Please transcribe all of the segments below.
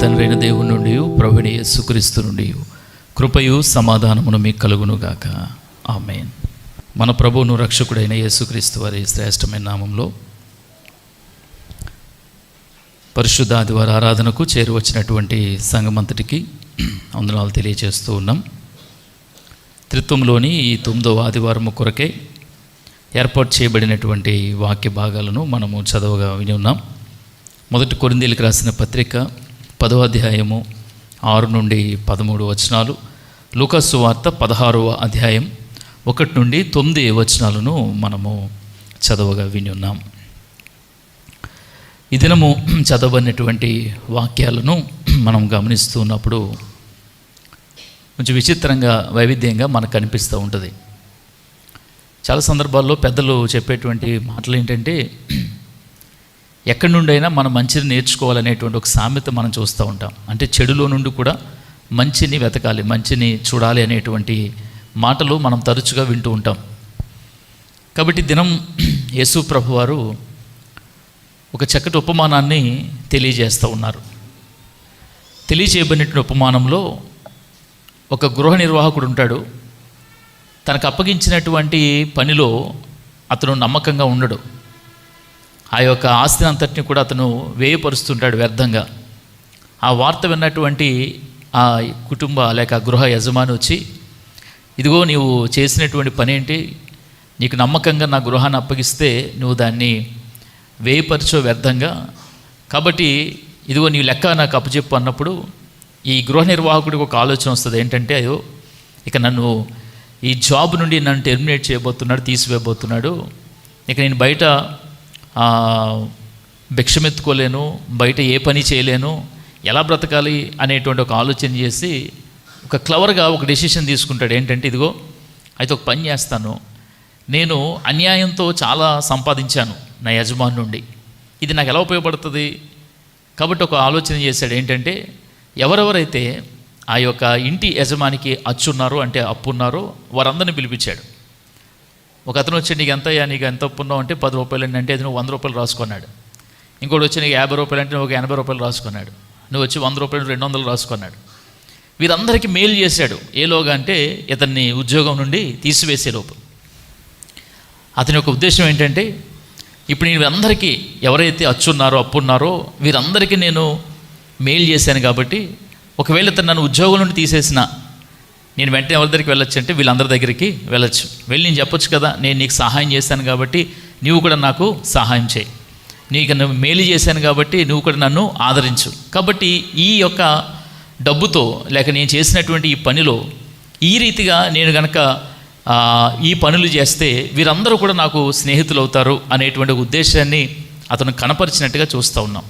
తండ్రి అయిన దేవుని నుండి ప్రభువైన యేసుక్రీస్తు నుండి కృపయు సమాధానమును మీకు కలుగునుగాక. ఆమేన్. మన ప్రభువును రక్షకుడైన యేసుక్రీస్తు వారి శ్రేష్టమైన నామంలో పరిశుద్ధ ఆదివార ఆరాధనకు చేరువచ్చినటువంటి సంఘమంతటికి వందనాలు తెలియజేస్తూ ఉన్నాం. త్రిత్వంలోని ఈ 9వ ఆదివారము కొరకే ఏర్పాటు చేయబడినటువంటి వాక్య భాగాలను మనము చదవగా విని ఉన్నాం. మొదటి కొరింథీయులకు రాసిన పత్రిక 10వ అధ్యాయము 6 నుండి 13 వచనాలు, లూకా సువార్త 16వ అధ్యాయం 1 నుండి 9 వచనాలను మనము చదవగా విని ఉన్నాం. ఈ దినము చదవబడినటువంటి వాక్యాలను మనం గమనిస్తూ ఉన్నప్పుడు కొంచెం విచిత్రంగా, వైవిధ్యంగా మనకు కనిపిస్తూ ఉంటుంది. చాలా సందర్భాల్లో పెద్దలు చెప్పేటువంటి మాటలు ఏంటంటే, ఎక్కడి నుండైనా మనం మంచిని నేర్చుకోవాలనేటువంటి ఒక సామెత మనం చూస్తూ ఉంటాం. అంటే చెడులో నుండి కూడా మంచిని వెతకాలి, మంచిని చూడాలి అనేటువంటి మాటలు మనం తరచుగా వింటూ ఉంటాం. కాబట్టి దినం యేసు ప్రభు వారు ఒక చక్కటి ఉపమానాన్ని తెలియజేస్తూ ఉన్నారు. తెలియజేయబడినటువంటి ఉపమానంలో ఒక గృహ నిర్వాహకుడు ఉంటాడు. తనకు అప్పగించినటువంటి పనిలో అతను నమ్మకంగా ఉండడు. ఆ యొక్క ఆస్తిని అంతటిని కూడా అతను వ్యయపరుస్తుంటాడు వ్యర్థంగా. ఆ వార్త విన్నటువంటి ఆ కుటుంబ లేక గృహ యజమాని వచ్చి, ఇదిగో నీవు చేసినటువంటి పని ఏంటి, నీకు నమ్మకంగా నా గృహాన్ని అప్పగిస్తే నువ్వు దాన్ని వ్యయపరచో వ్యర్థంగా, కాబట్టి ఇదిగో నీ లెక్క నాకు అప్పచెప్పు అన్నప్పుడు ఈ గృహ నిర్వాహకుడికి ఒక ఆలోచన వస్తుంది. ఏంటంటే, అయ్యో ఇక నన్ను ఈ జాబ్ నుండి నన్ను టెర్మినేట్ చేయబోతున్నాడు, తీసివేయబోతున్నాడు, ఇక నేను బయట భిక్షమెత్తుకోలేను, బయట ఏ పని చేయలేను, ఎలా బ్రతకాలి అనేటువంటి ఒక ఆలోచన చేసి ఒక క్లవర్గా ఒక డెసిషన్ తీసుకుంటాడు. ఏంటంటే, ఇదిగో అయితే ఒక పని చేస్తాను, నేను అన్యాయంతో చాలా సంపాదించాను నా యజమాని నుండి, ఇది నాకు ఎలా ఉపయోగపడుతుంది. కాబట్టి ఒక ఆలోచన చేశాడు. ఏంటంటే, ఎవరెవరైతే ఆ యొక్క ఇంటి యజమానికి అచ్చున్నారో, అంటే అప్పు ఉన్నారో, వారందరినీ పిలిపించాడు. ఒక అతను వచ్చి, నీకు ఎంతయ్యా, నీకు ఎంత అప్పు ఉన్నావు అంటే 10 రూపాయలు అంటే అది నువ్వు 100 రూపాయలు రాసుకున్నాడు. ఇంకోటి వచ్చి నీకు 50 రూపాయలు అంటే నువ్వు 80 రూపాయలు రాసుకున్నాడు. నువ్వు వచ్చి 100 రూపాయలు 200 రాసుకున్నాడు. వీరందరికీ మేలు చేశాడు. ఏలోగా అంటే ఇతన్ని ఉద్యోగం నుండి తీసివేసే లోపు. అతని యొక్క ఉద్దేశం ఏంటంటే, ఇప్పుడు నేను అందరికీ ఎవరైతే అచ్చున్నారో, అప్పున్నారో వీరందరికీ నేను మేలు చేశాను కాబట్టి, ఒకవేళ ఇతను నన్ను ఉద్యోగం నుండి తీసేసిన నేను వెంటనే ఎవరి దగ్గరికి వెళ్ళొచ్చు అంటే వీళ్ళందరి దగ్గరికి వెళ్ళొచ్చు. వెళ్ళి నేను చెప్పొచ్చు కదా, నేను నీకు సహాయం చేశాను కాబట్టి నువ్వు కూడా నాకు సహాయం చేయి, నీకు మేలు చేశాను కాబట్టి నువ్వు కూడా నన్ను ఆదరించు. కాబట్టి ఈ యొక్క డబ్బుతో లేక నేను చేసినటువంటి ఈ పనిలో ఈ రీతిగా నేను కనుక ఈ పనులు చేస్తే వీరందరూ కూడా నాకు స్నేహితులు అవుతారు అనేటువంటి ఉద్దేశాన్ని అతను కనపరిచినట్టుగా చూస్తూ ఉన్నాం.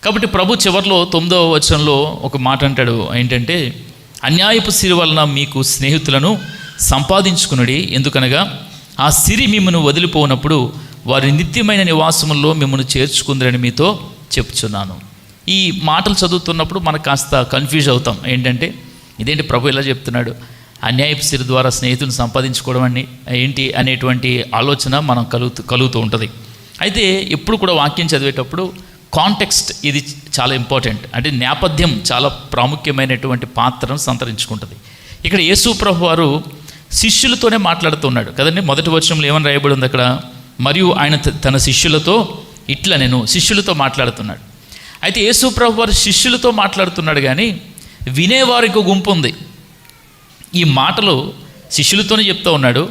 కాబట్టి ప్రభు చివరిలో 9వ వచనంలో ఒక మాట అంటాడు. ఏంటంటే, అన్యాయపు సిరి వలన మీకు స్నేహితులను సంపాదించుకునుడి, ఎందుకనగా ఆ సిరి మిమ్మల్ని వదిలిపోనప్పుడు వారి నిత్యమైన నివాసముల్లో మిమ్మల్ని చేర్చుకుందరని మీతో చెప్తున్నాను. ఈ మాటలు చదువుతున్నప్పుడు మనకు కాస్త కన్ఫ్యూజ్ అవుతాం. ఏంటంటే, ఇదేంటి ప్రభు ఇలా చెప్తున్నాడు, అన్యాయపు సిరి ద్వారా స్నేహితులను సంపాదించుకోవడం అని ఏంటి అనేటువంటి ఆలోచన మనం కలుగుతూ ఉంటుంది. అయితే ఎప్పుడు కూడా వాక్యం చదివేటప్పుడు కాంటెక్స్ట్ ఇది చాలా ఇంపార్టెంట్. అంటే నేపథ్యం చాలా ప్రాముఖ్యమైనటువంటి పాత్రను సంతరించుకుంటుంది. ఇక్కడ యేసు ప్రభు వారు శిష్యులతోనే మాట్లాడుతున్నాడు కదండి. మొదటి వచనంలో ఏమని రాయబడి ఉంది అక్కడ, మరియు ఆయన తన శిష్యులతో ఇట్లా నేను శిష్యులతో మాట్లాడుతున్నాడు. అయితే యేసు ప్రభు వారు శిష్యులతో మాట్లాడుతున్నాడు, కానీ వినేవారికి గుంపు ఉంది. ఈ మాటలు శిష్యులతోనే చెప్తూ ఉన్నాడు,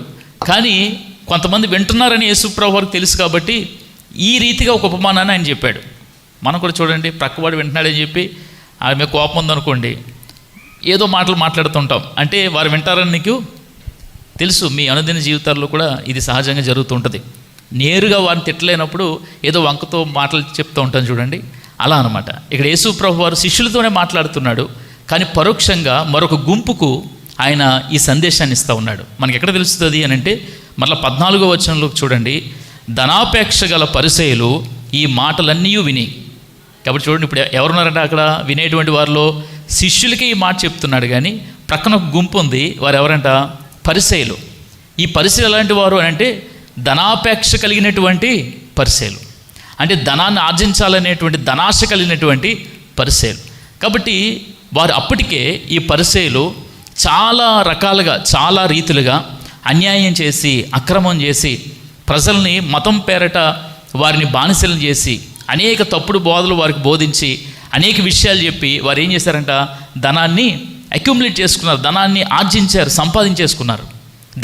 కానీ కొంతమంది వింటున్నారని యేసు ప్రభు వారికి తెలుసు కాబట్టి ఈ రీతిగా ఒక ఉపమానాన్ని ఆయన చెప్పాడు. మనం కూడా చూడండి, ప్రక్కవాడు వింటున్నాడని చెప్పి ఆమె కోపం ఉందనుకోండి, ఏదో మాటలు మాట్లాడుతుంటాం. అంటే వారు వింటారని నీకు తెలుసు. మీ అనుదిన జీవితాల్లో కూడా ఇది సహజంగా జరుగుతుంటుంది. నేరుగా వారిని తిట్టలేనప్పుడు ఏదో వంకతో మాటలు చెప్తూ ఉంటాను చూడండి, అలా అనమాట. ఇక్కడ యేసు ప్రభు వారు శిష్యులతోనే మాట్లాడుతున్నాడు, కానీ పరోక్షంగా మరొక గుంపుకు ఆయన ఈ సందేశాన్ని ఇస్తూ ఉన్నాడు. మనకి ఎక్కడ తెలుస్తుంది అని అంటే, మళ్ళీ 14వ వచనంలోకి చూడండి, ధనాపేక్ష గల పరిసయ్యులు ఈ మాటలన్నీ విని. కాబట్టి చూడండి, ఇప్పుడు ఎవరున్నారంటే అక్కడ వినేటువంటి వారిలో శిష్యులకి ఈ మాట చెప్తున్నాడు, కానీ ప్రక్కన ఒక గుంపు ఉంది. వారు ఎవరంట? పరిసయ్యులు. ఈ పరిసయ్యులు ఎలాంటి వారు అని అంటే, ధనాపేక్ష కలిగినటువంటి పరిసయ్యులు. అంటే ధనాన్ని ఆర్జించాలనేటువంటి ధనాశ కలిగినటువంటి పరిసయ్యులు. కాబట్టి వారు అప్పటికే ఈ పరిసయ్యులు చాలా రకాలుగా, చాలా రీతులుగా అన్యాయం చేసి, అక్రమం చేసి, ప్రజల్ని మతం పేరట వారిని బానిసలను చేసి, అనేక తప్పుడు బోధలు వారికి బోధించి, అనేక విషయాలు చెప్పి వారు ఏం చేశారంట, ధనాన్ని అక్యుములేట్ చేసుకున్నారు, ధనాన్ని ఆర్జించారు, సంపాదించేసుకున్నారు,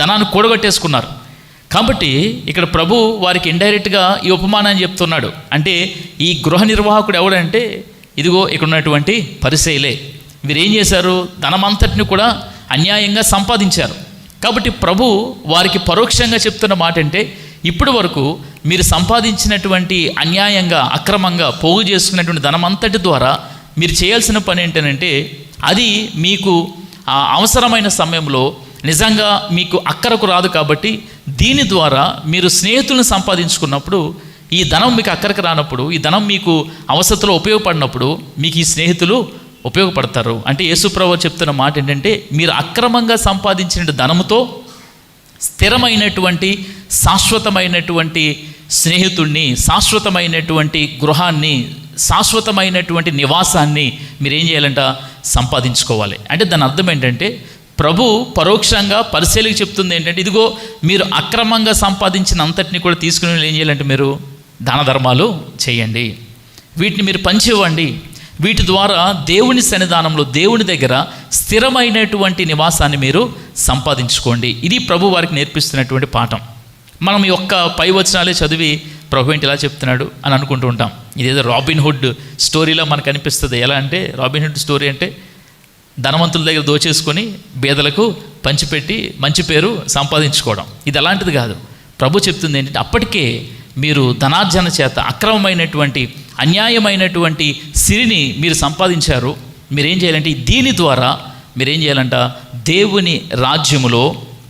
ధనాన్ని కూడగట్టేసుకున్నారు. కాబట్టి ఇక్కడ ప్రభు వారికి ఇండైరెక్ట్గా ఈ ఉపమానాన్ని చెప్తున్నాడు. అంటే ఈ గృహ నిర్వాహకుడు ఎవడంటే, ఇదిగో ఇక్కడ ఉన్నటువంటి పరిసయ్యులే. వీరు ఏం చేశారు, ధనమంతటిని కూడా అన్యాయంగా సంపాదించారు. కాబట్టి ప్రభు వారికి పరోక్షంగా చెప్తున్న మాట అంటే, ఇప్పటి వరకు మీరు సంపాదించినటువంటి అన్యాయంగా, అక్రమంగా పోగు చేసుకున్నటువంటి ధనమంతటి ద్వారా మీరు చేయాల్సిన పని ఏంటంటే, అది మీకు అవసరమైన సమయంలో నిజంగా మీకు అక్కరకు రాదు. కాబట్టి దీని ద్వారా మీరు స్నేహితులను సంపాదించుకున్నప్పుడు, ఈ ధనం మీకు అక్కరకు రానప్పుడు, ఈ ధనం మీకు అవసరతలో ఉపయోగపడినప్పుడు మీకు ఈ స్నేహితులు ఉపయోగపడతారు. అంటే యేసుప్రభువు చెప్తున్న మాట ఏంటంటే, మీరు అక్రమంగా సంపాదించిన ధనముతో స్థిరమైనటువంటి, శాశ్వతమైనటువంటి స్నేహితుడిని, శాశ్వతమైనటువంటి గృహాన్ని, శాశ్వతమైనటువంటి నివాసాన్ని మీరేం చేయాలంట, సంపాదించుకోవాలి. అంటే దాని అర్థం ఏంటంటే, ప్రభు పరోక్షంగా పరిశీలికి చెప్తుంది ఏంటంటే, ఇదిగో మీరు అక్రమంగా సంపాదించిన అంతటిని కూడా తీసుకుని ఏం చేయాలంటే, మీరు దాన ధర్మాలు చేయండి, వీటిని మీరు పంచివ్వండి. వీటి ద్వారా దేవుని సన్నిధానంలో, దేవుని దగ్గర స్థిరమైనటువంటి నివాసాన్ని మీరు సంపాదించుకోండి. ఇది ప్రభు వారికి నేర్పిస్తున్నటువంటి పాఠం. మనం ఈ ఒక్క పై వచనాలే చదివి ప్రభు ఏంటి ఇలా చెప్తున్నాడు అని అనుకుంటూ ఉంటాం. ఇదేదో రాబిన్హుడ్ స్టోరీలో మనకు అనిపిస్తుంది. ఎలా అంటే, రాబిన్హుడ్ స్టోరీ అంటే ధనవంతుల దగ్గర దోచేసుకొని బేదలకు పంచిపెట్టి మంచి పేరు సంపాదించుకోవడం. ఇది అలాంటిది కాదు. ప్రభు చెప్తుంది ఏంటంటే, అప్పటికే మీరు ధనార్జన చేత అక్రమమైనటువంటి, అన్యాయమైనటువంటి సిరిని మీరు సంపాదించారు. మీరేం చేయాలంటే, దీని ద్వారా మీరేం చేయాలంట, దేవుని రాజ్యములో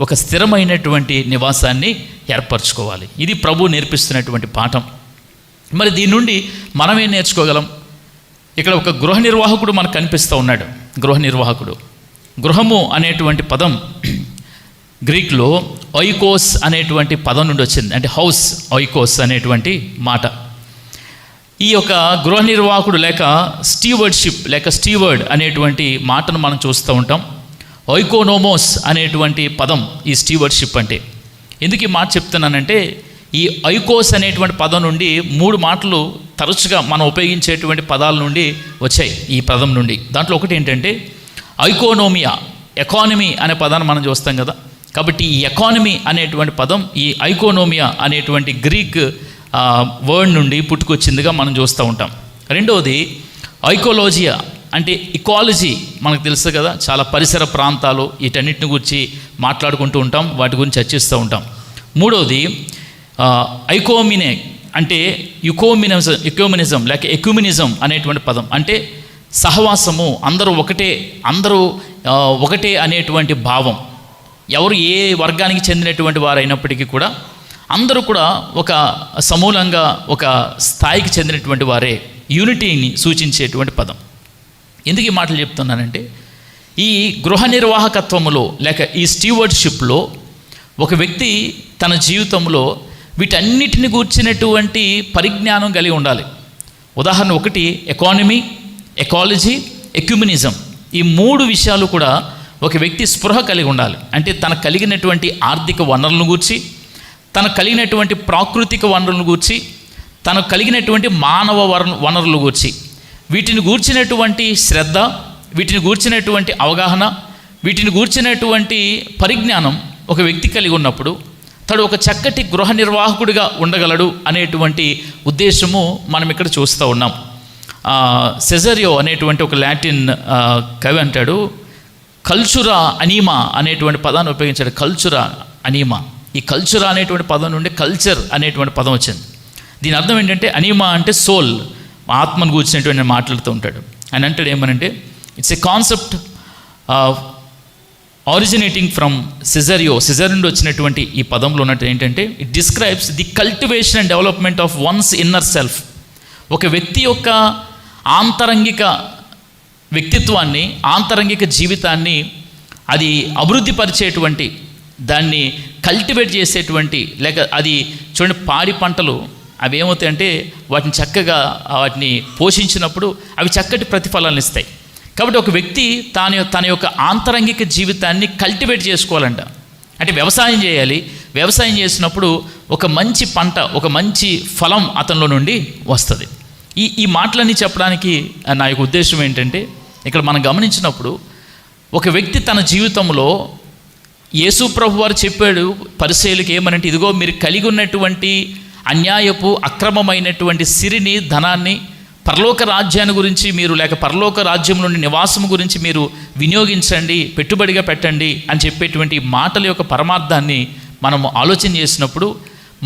ఒక స్థిరమైనటువంటి నివాసాన్ని ఏర్పరచుకోవాలి. ఇది ప్రభు నేర్పిస్తున్నటువంటి పాఠం. మరి దీని నుండి మనం ఏం నేర్చుకోగలం? ఇక్కడ ఒక గృహ నిర్వాహకుడు మనకు కనిపిస్తూ ఉన్నాడు. గృహ నిర్వాహకుడు, గృహము అనేటువంటి పదం గ్రీక్లో ఒయికోస్ అనేటువంటి పదం నుండి వచ్చింది. అంటే హౌస్, ఒయికోస్ అనేటువంటి మాట. ఈ యొక్క గృహ నిర్వాహకుడు లేక స్టీవర్డ్షిప్ లేక స్టీవర్డ్ అనేటువంటి మాటను మనం చూస్తూ ఉంటాం. ఒయికోనోమోస్ అనేటువంటి పదం ఈ స్టీవర్డ్షిప్ అంటే. ఎందుకు ఈ మాట చెప్తున్నానంటే, ఈ ఒయికోస్ అనేటువంటి పదం నుండి 3 మాటలు తరచుగా మనం ఉపయోగించేటువంటి పదాల నుండి వచ్చాయి. ఈ పదం నుండి దాంట్లో ఒకటి ఏంటంటే ఐకోనోమియా, ఎకానమీ అనే పదాన్ని మనం చూస్తాం కదా. కాబట్టి ఈ ఎకానమీ అనేటువంటి పదం ఈ ఐకోనోమియా అనేటువంటి గ్రీక్ వర్డ్ నుండి పుట్టుకొచ్చిందిగా మనం చూస్తూ ఉంటాం. రెండవది ఐకోలోజియా, అంటే ఇకాలజీ మనకు తెలుసు కదా. చాలా పరిసర ప్రాంతాలు, వీటన్నిటిని గురించి మాట్లాడుకుంటూ ఉంటాం, వాటి గురించి చర్చిస్తూ ఉంటాం. మూడవది ఐకోమినే, అంటే యుకోమినిజం లేక ఎక్యుమినిజం అనేటువంటి పదం. అంటే సహవాసము, అందరూ ఒకటే అనేటువంటి భావం. ఎవరు ఏ వర్గానికి చెందినటువంటి వారు అయినప్పటికీ కూడా అందరూ కూడా ఒక సమూలంగా, ఒక స్థాయికి చెందినటువంటి వారే, యూనిటీని సూచించేటువంటి పదం. ఎందుకు ఈ మాటలు చెప్తున్నానంటే, ఈ గృహ నిర్వాహకత్వములో లేక ఈ స్టీవర్డ్షిప్లో ఒక వ్యక్తి తన జీవితంలో వీటన్నిటిని గూర్చినటువంటి పరిజ్ఞానం కలిగి ఉండాలి. ఉదాహరణ ఒకటి ఎకానమీ, ఎకాలజీ, ఎక్యుమినిజం. ఈ 3 విషయాలు కూడా ఒక వ్యక్తి స్పృహ కలిగి ఉండాలి. అంటే తనకు కలిగినటువంటి ఆర్థిక వనరులను గూర్చి, తనకు కలిగినటువంటి ప్రాకృతిక వనరులను గూర్చి, తనకు కలిగినటువంటి మానవ వనరుల గూర్చి, వీటిని గూర్చినటువంటి శ్రద్ధ, వీటిని గూర్చినటువంటి అవగాహన, వీటిని గూర్చినటువంటి పరిజ్ఞానం ఒక వ్యక్తి కలిగి ఉన్నప్పుడు తడు ఒక చక్కటి గృహ నిర్వాహకుడిగా ఉండగలడు అనేటువంటి ఉద్దేశము మనం ఇక్కడ చూస్తూ ఉన్నాం. సెజరియో అనేటువంటి ఒక లాటిన్ కవి అంటాడు, కల్చురా అనీమా అనేటువంటి పదాన్ని ఉపయోగించాడు. కల్చురా అనీమా. ఈ కల్చురా అనేటువంటి పదం నుండి కల్చర్ అనేటువంటి పదం వచ్చింది. దీని అర్థం ఏంటంటే, అనీమా అంటే సోల్, ఆత్మను కూర్చున్నటువంటి మాట్లాడుతూ ఉంటాడు. ఆయన అంటాడు ఏమనంటే, it's a concept originating from Cicero నుండి వచ్చినటువంటి ఈ పదంలో ఉన్నట్టు ఏంటంటే, it describes the cultivation and development of one's inner self. ఒక వ్యక్తి యొక్క ఆంతరంగిక వ్యక్తిత్వాన్ని, ఆంతరంగిక జీవితాన్ని అది అభివృద్ధి పరిచేటువంటి, దాన్ని కల్టివేట్ చేసేటువంటి, లేక అది చూడండి, పాడి పంటలు అవి ఏమవుతాయంటే వాటిని చక్కగా వాటిని పోషించినప్పుడు అవి చక్కటి ప్రతిఫలాలను ఇస్తాయి. కాబట్టి ఒక వ్యక్తి తన యొక్క ఆంతరంగిక జీవితాన్ని కల్టివేట్ చేసుకోవాలంట. అంటే వ్యవసాయం చేయాలి. వ్యవసాయం చేసినప్పుడు ఒక మంచి పంట, ఒక మంచి ఫలం అతనిలో నుండి వస్తుంది. ఈ మాటలన్నీ చెప్పడానికి నా యొక్క ఉద్దేశం ఏంటంటే, ఇక్కడ మనం గమనించినప్పుడు ఒక వ్యక్తి తన జీవితంలో యేసు ప్రభు వారు చెప్పాడు పరిసయ్యులకు ఏమనంటే, ఇదిగో మీరు కలిగి ఉన్నటువంటి అన్యాయపు అక్రమమైనటువంటి సిరిని, ధనాన్ని పరలోక రాజ్యాన్ని గురించి మీరు, లేక పరలోక రాజ్యంలోని నివాసం గురించి మీరు వినియోగించండి, పెట్టుబడిగా పెట్టండి అని చెప్పేటువంటి మాటల యొక్క పరమార్థాన్ని మనము ఆలోచన చేసినప్పుడు,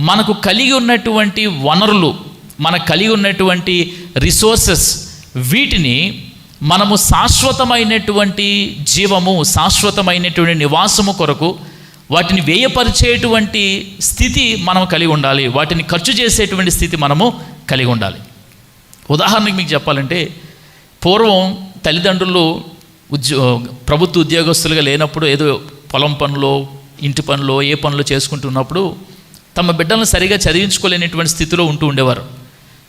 మనకు కలిగి ఉన్నటువంటి వనరులు, మనకు కలిగి ఉన్నటువంటి రిసోర్సెస్, వీటిని మనము శాశ్వతమైనటువంటి జీవము, శాశ్వతమైనటువంటి నివాసము కొరకు వాటిని వ్యయపరిచేటువంటి స్థితి మనం కలిగి ఉండాలి. వాటిని ఖర్చు చేసేటువంటి స్థితి మనము కలిగి ఉండాలి. ఉదాహరణకి మీకు చెప్పాలంటే, పూర్వం తల్లిదండ్రులు ప్రభుత్వ ఉద్యోగస్తులుగా లేనప్పుడు ఏదో పొలం పనులు, ఇంటి పనులు, ఏ పనులు చేసుకుంటున్నప్పుడు తమ బిడ్డలను సరిగా చదివించుకోలేనటువంటి స్థితిలో ఉండేవారు.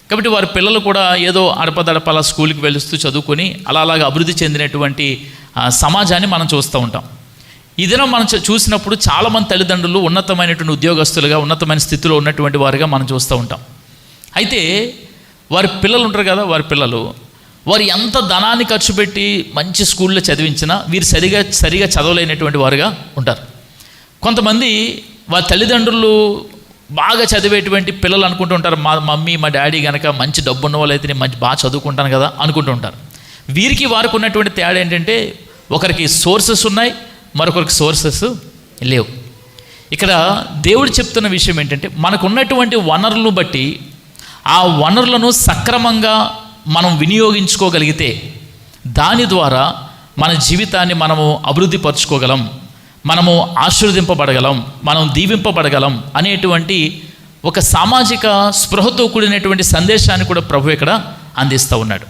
కాబట్టి వారి పిల్లలు కూడా ఏదో అడపదడపలా స్కూల్కి వెళుస్తూ చదువుకొని అలాగా అభివృద్ధి చెందినటువంటి సమాజాన్ని మనం చూస్తూ ఉంటాం. ఈ దినం మనం చూసినప్పుడు చాలామంది తల్లిదండ్రులు ఉన్నతమైనటువంటి ఉద్యోగస్తులుగా, ఉన్నతమైన స్థితిలో ఉన్నటువంటి వారుగా మనం చూస్తూ ఉంటాం. అయితే వారి పిల్లలు ఉంటారు కదా, వారు ఎంత ధనాన్ని ఖర్చు పెట్టి మంచి స్కూల్లో చదివించినా వీరు సరిగా చదవలేనటువంటి వారుగా ఉంటారు. కొంతమంది వారి తల్లిదండ్రులు బాగా చదివేటువంటి పిల్లలు అనుకుంటూ ఉంటారు, మా మమ్మీ మా డాడీ కనుక మంచి డబ్బు ఉన్న వాళ్ళైతే నేను బాగా చదువుకుంటాను కదా అనుకుంటూ ఉంటారు. వీరికి వారికి ఉన్నటువంటి తేడా ఏంటంటే, ఒకరికి సోర్సెస్ ఉన్నాయి, మరొకరికి సోర్సెస్ లేవు. ఇక్కడ దేవుడు చెప్తున్న విషయం ఏంటంటే, మనకున్నటువంటి వనరులను బట్టి ఆ వనరులను సక్రమంగా మనం వినియోగించుకోగలిగితే దాని ద్వారా మన జీవితాన్ని మనము అభివృద్ధి పరచుకోగలం, మనము ఆశీర్వదింపబడగలం, మనం దీవింపబడగలం అనేటువంటి ఒక సామాజిక స్పృహతో కూడినటువంటి సందేశాన్ని కూడా ప్రభు ఇక్కడ అందిస్తూ ఉన్నాడు.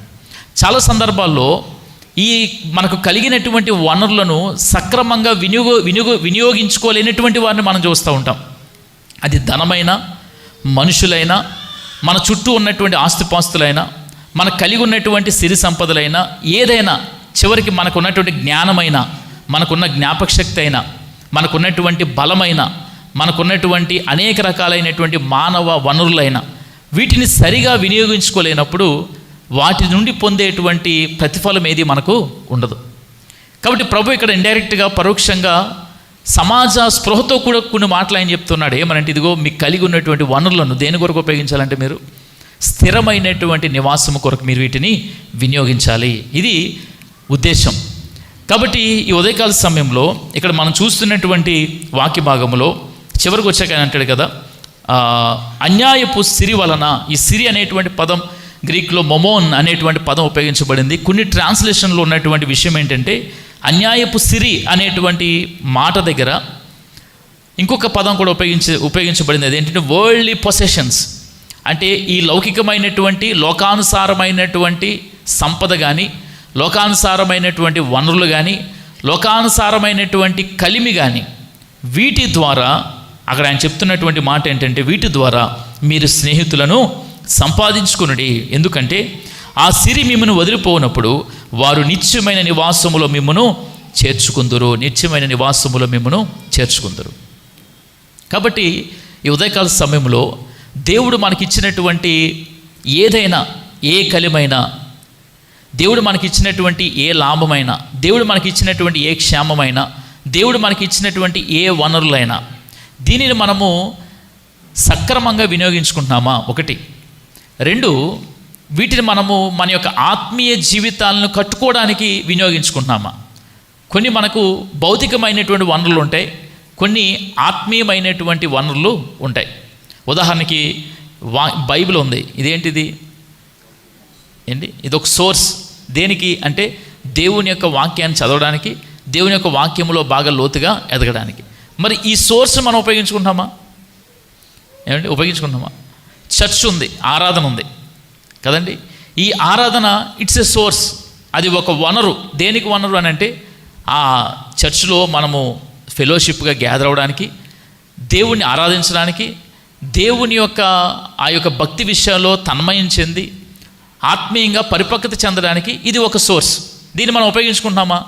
చాలా సందర్భాల్లో ఈ మనకు కలిగినటువంటి వనరులను సక్రమంగా వినియోగించుకోలేనటువంటి వారిని మనం చూస్తూ ఉంటాం. అది ధనమైనా, మనుషులైనా, మన చుట్టూ ఉన్నటువంటి ఆస్తిపాస్తులైనా, మనకు కలిగి ఉన్నటువంటి సిరి సంపదలైనా, ఏదైనా చివరికి మనకు ఉన్నటువంటి జ్ఞానమైనా, మనకున్న జ్ఞాపకశక్తి అయినా, మనకున్నటువంటి బలమైన, మనకున్నటువంటి అనేక రకాలైనటువంటి మానవ వనరులైన వీటిని సరిగా వినియోగించుకోలేనప్పుడు వాటి నుండి పొందేటువంటి ప్రతిఫలం ఏది మనకు ఉండదు. కాబట్టి ప్రభు ఇక్కడ ఇండైరెక్ట్గా, పరోక్షంగా సమాజ స్పృహతో కూడా కొన్ని మాటలు ఆయన చెప్తున్నాడు. ఏమనంటే, ఇదిగో మీకు కలిగి ఉన్నటువంటి వనరులను దేని కొరకు ఉపయోగించాలంటే, మీరు స్థిరమైనటువంటి నివాసము కొరకు మీరు వీటిని వినియోగించాలి. ఇది ఉద్దేశం. కాబట్టి ఈ ఉదయకాల సమయంలో ఇక్కడ మనం చూస్తున్నటువంటి వాక్య భాగంలో చివరికి వచ్చాక ఆయన అంటాడు కదా, అన్యాయపు సిరి వలన, ఈ సిరి అనేటువంటి పదం గ్రీక్లో మొమోన్ అనేటువంటి పదం ఉపయోగించబడింది. కొన్ని ట్రాన్స్లేషన్లో ఉన్నటువంటి విషయం ఏంటంటే, అన్యాయపు సిరి అనేటువంటి మాట దగ్గర ఇంకొక పదం కూడా ఉపయోగించబడింది. అదేంటంటే వరల్డ్లీ పొసెషన్స్. అంటే ఈ లౌకికమైనటువంటి, లోకానుసారమైనటువంటి సంపద కానీ, లోకానుసారమైనటువంటి వనరులు కానీ, లోకానుసారమైనటువంటి కలిమి కానీ, వీటి ద్వారా, అక్కడ ఆయన చెప్తున్నటువంటి మాట ఏంటంటే, వీటి ద్వారా మీరు స్నేహితులను సంపాదించుకునుడి. ఎందుకంటే ఆ సిరి మిమ్మను వదిలిపోనప్పుడు వారు నిత్యమైన నివాసములో మిమ్మను చేర్చుకుందురు, నిత్యమైన నివాసములో మిమ్మను చేర్చుకుందురు. కాబట్టి ఈ ఉదయకాల సమయంలో దేవుడు మనకిచ్చినటువంటి ఏదైనా, ఏ కలిమైనా, దేవుడు మనకిచ్చినటువంటి ఏ లాభమైనా, దేవుడు మనకిచ్చినటువంటి ఏ క్షేమమైనా, దేవుడు మనకిచ్చినటువంటి ఏ వనరులైనా, దీనిని మనము సక్రమంగా వినియోగించుకుంటున్నామా? ఒకటి. రెండు, వీటిని మనము మన యొక్క ఆత్మీయ జీవితాలను కట్టుకోవడానికి వినియోగించుకుంటున్నామా? కొన్ని మనకు భౌతికమైనటువంటి వనరులు ఉంటాయి, కొన్ని ఆత్మీయమైనటువంటి వనరులు ఉంటాయి. ఉదాహరణకి బైబిల్ ఉంది. ఇదేంటిది? ఇది ఒక సోర్స్. దేనికి అంటే, దేవుని యొక్క వాక్యాన్ని చదవడానికి, దేవుని యొక్క వాక్యంలో బాగా లోతుగా ఎదగడానికి. మరి ఈ సోర్స్ మనం ఉపయోగించుకుంటున్నామా? ఉపయోగించుకుంటున్నామా? చర్చ్ ఉంది, ఆరాధన ఉంది కదండి. ఈ ఆరాధన ఇట్స్ ఎ సోర్స్. అది ఒక వనరు. దేనికి వనరు అని అంటే, ఆ చర్చ్లో మనము ఫెలోషిప్గా గ్యాదర్ అవ్వడానికి, దేవుణ్ణి ఆరాధించడానికి, దేవుని యొక్క ఆ యొక్క భక్తి విషయంలో తన్మయం చెంది ఆత్మీయంగా పరిపక్వత చెందడానికి ఇది ఒక సోర్స్. దీన్ని మనం ఉపయోగించుకుంటున్నామా?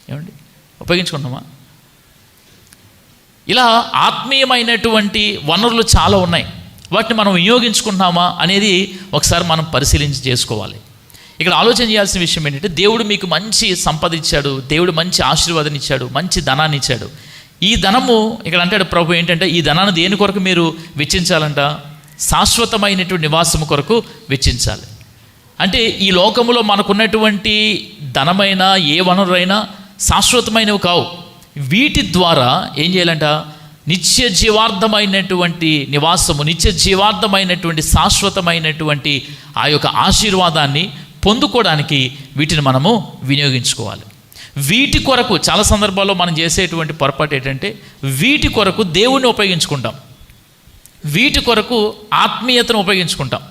ఏమండి, ఉపయోగించుకుంటున్నామా? ఇలా ఆత్మీయమైనటువంటి వనరులు చాలా ఉన్నాయి. వాటిని మనం వినియోగించుకుంటున్నామా అనేది ఒకసారి మనం పరిశీలించి చేసుకోవాలి. ఇక్కడ ఆలోచన చేయాల్సిన విషయం ఏంటంటే, దేవుడు మీకు మంచి సంపద ఇచ్చాడు, దేవుడు మంచి ఆశీర్వాదం ఇచ్చాడు, మంచి ధనాన్ని ఇచ్చాడు. ఈ ధనము ఇక్కడ అంటాడు ప్రభు ఏంటంటే, ఈ ధనాన్ని దేని కొరకు మీరు వెచ్చించాలంట? శాశ్వతమైనటువంటి నివాసము కొరకు వెచ్చించాలి. అంటే ఈ లోకములో మనకున్నటువంటి ధనమైన ఏ వనరులైనా శాశ్వతమైనవి కావు. వీటి ద్వారా ఏం చేయాలంట? నిత్య జీవార్థమైనటువంటి నివాసము, నిత్య జీవార్థమైనటువంటి శాశ్వతమైనటువంటి ఆ యొక్క ఆశీర్వాదాన్ని పొందుకోవడానికి వీటిని మనము వినియోగించుకోవాలి. వీటి కొరకు చాలా సందర్భాల్లో మనం చేసేటువంటి పొరపాటు ఏంటంటే, వీటి కొరకు దేవుణ్ణి ఉపయోగించుకుంటాం, వీటి కొరకు ఆత్మీయతను ఉపయోగించుకుంటాం,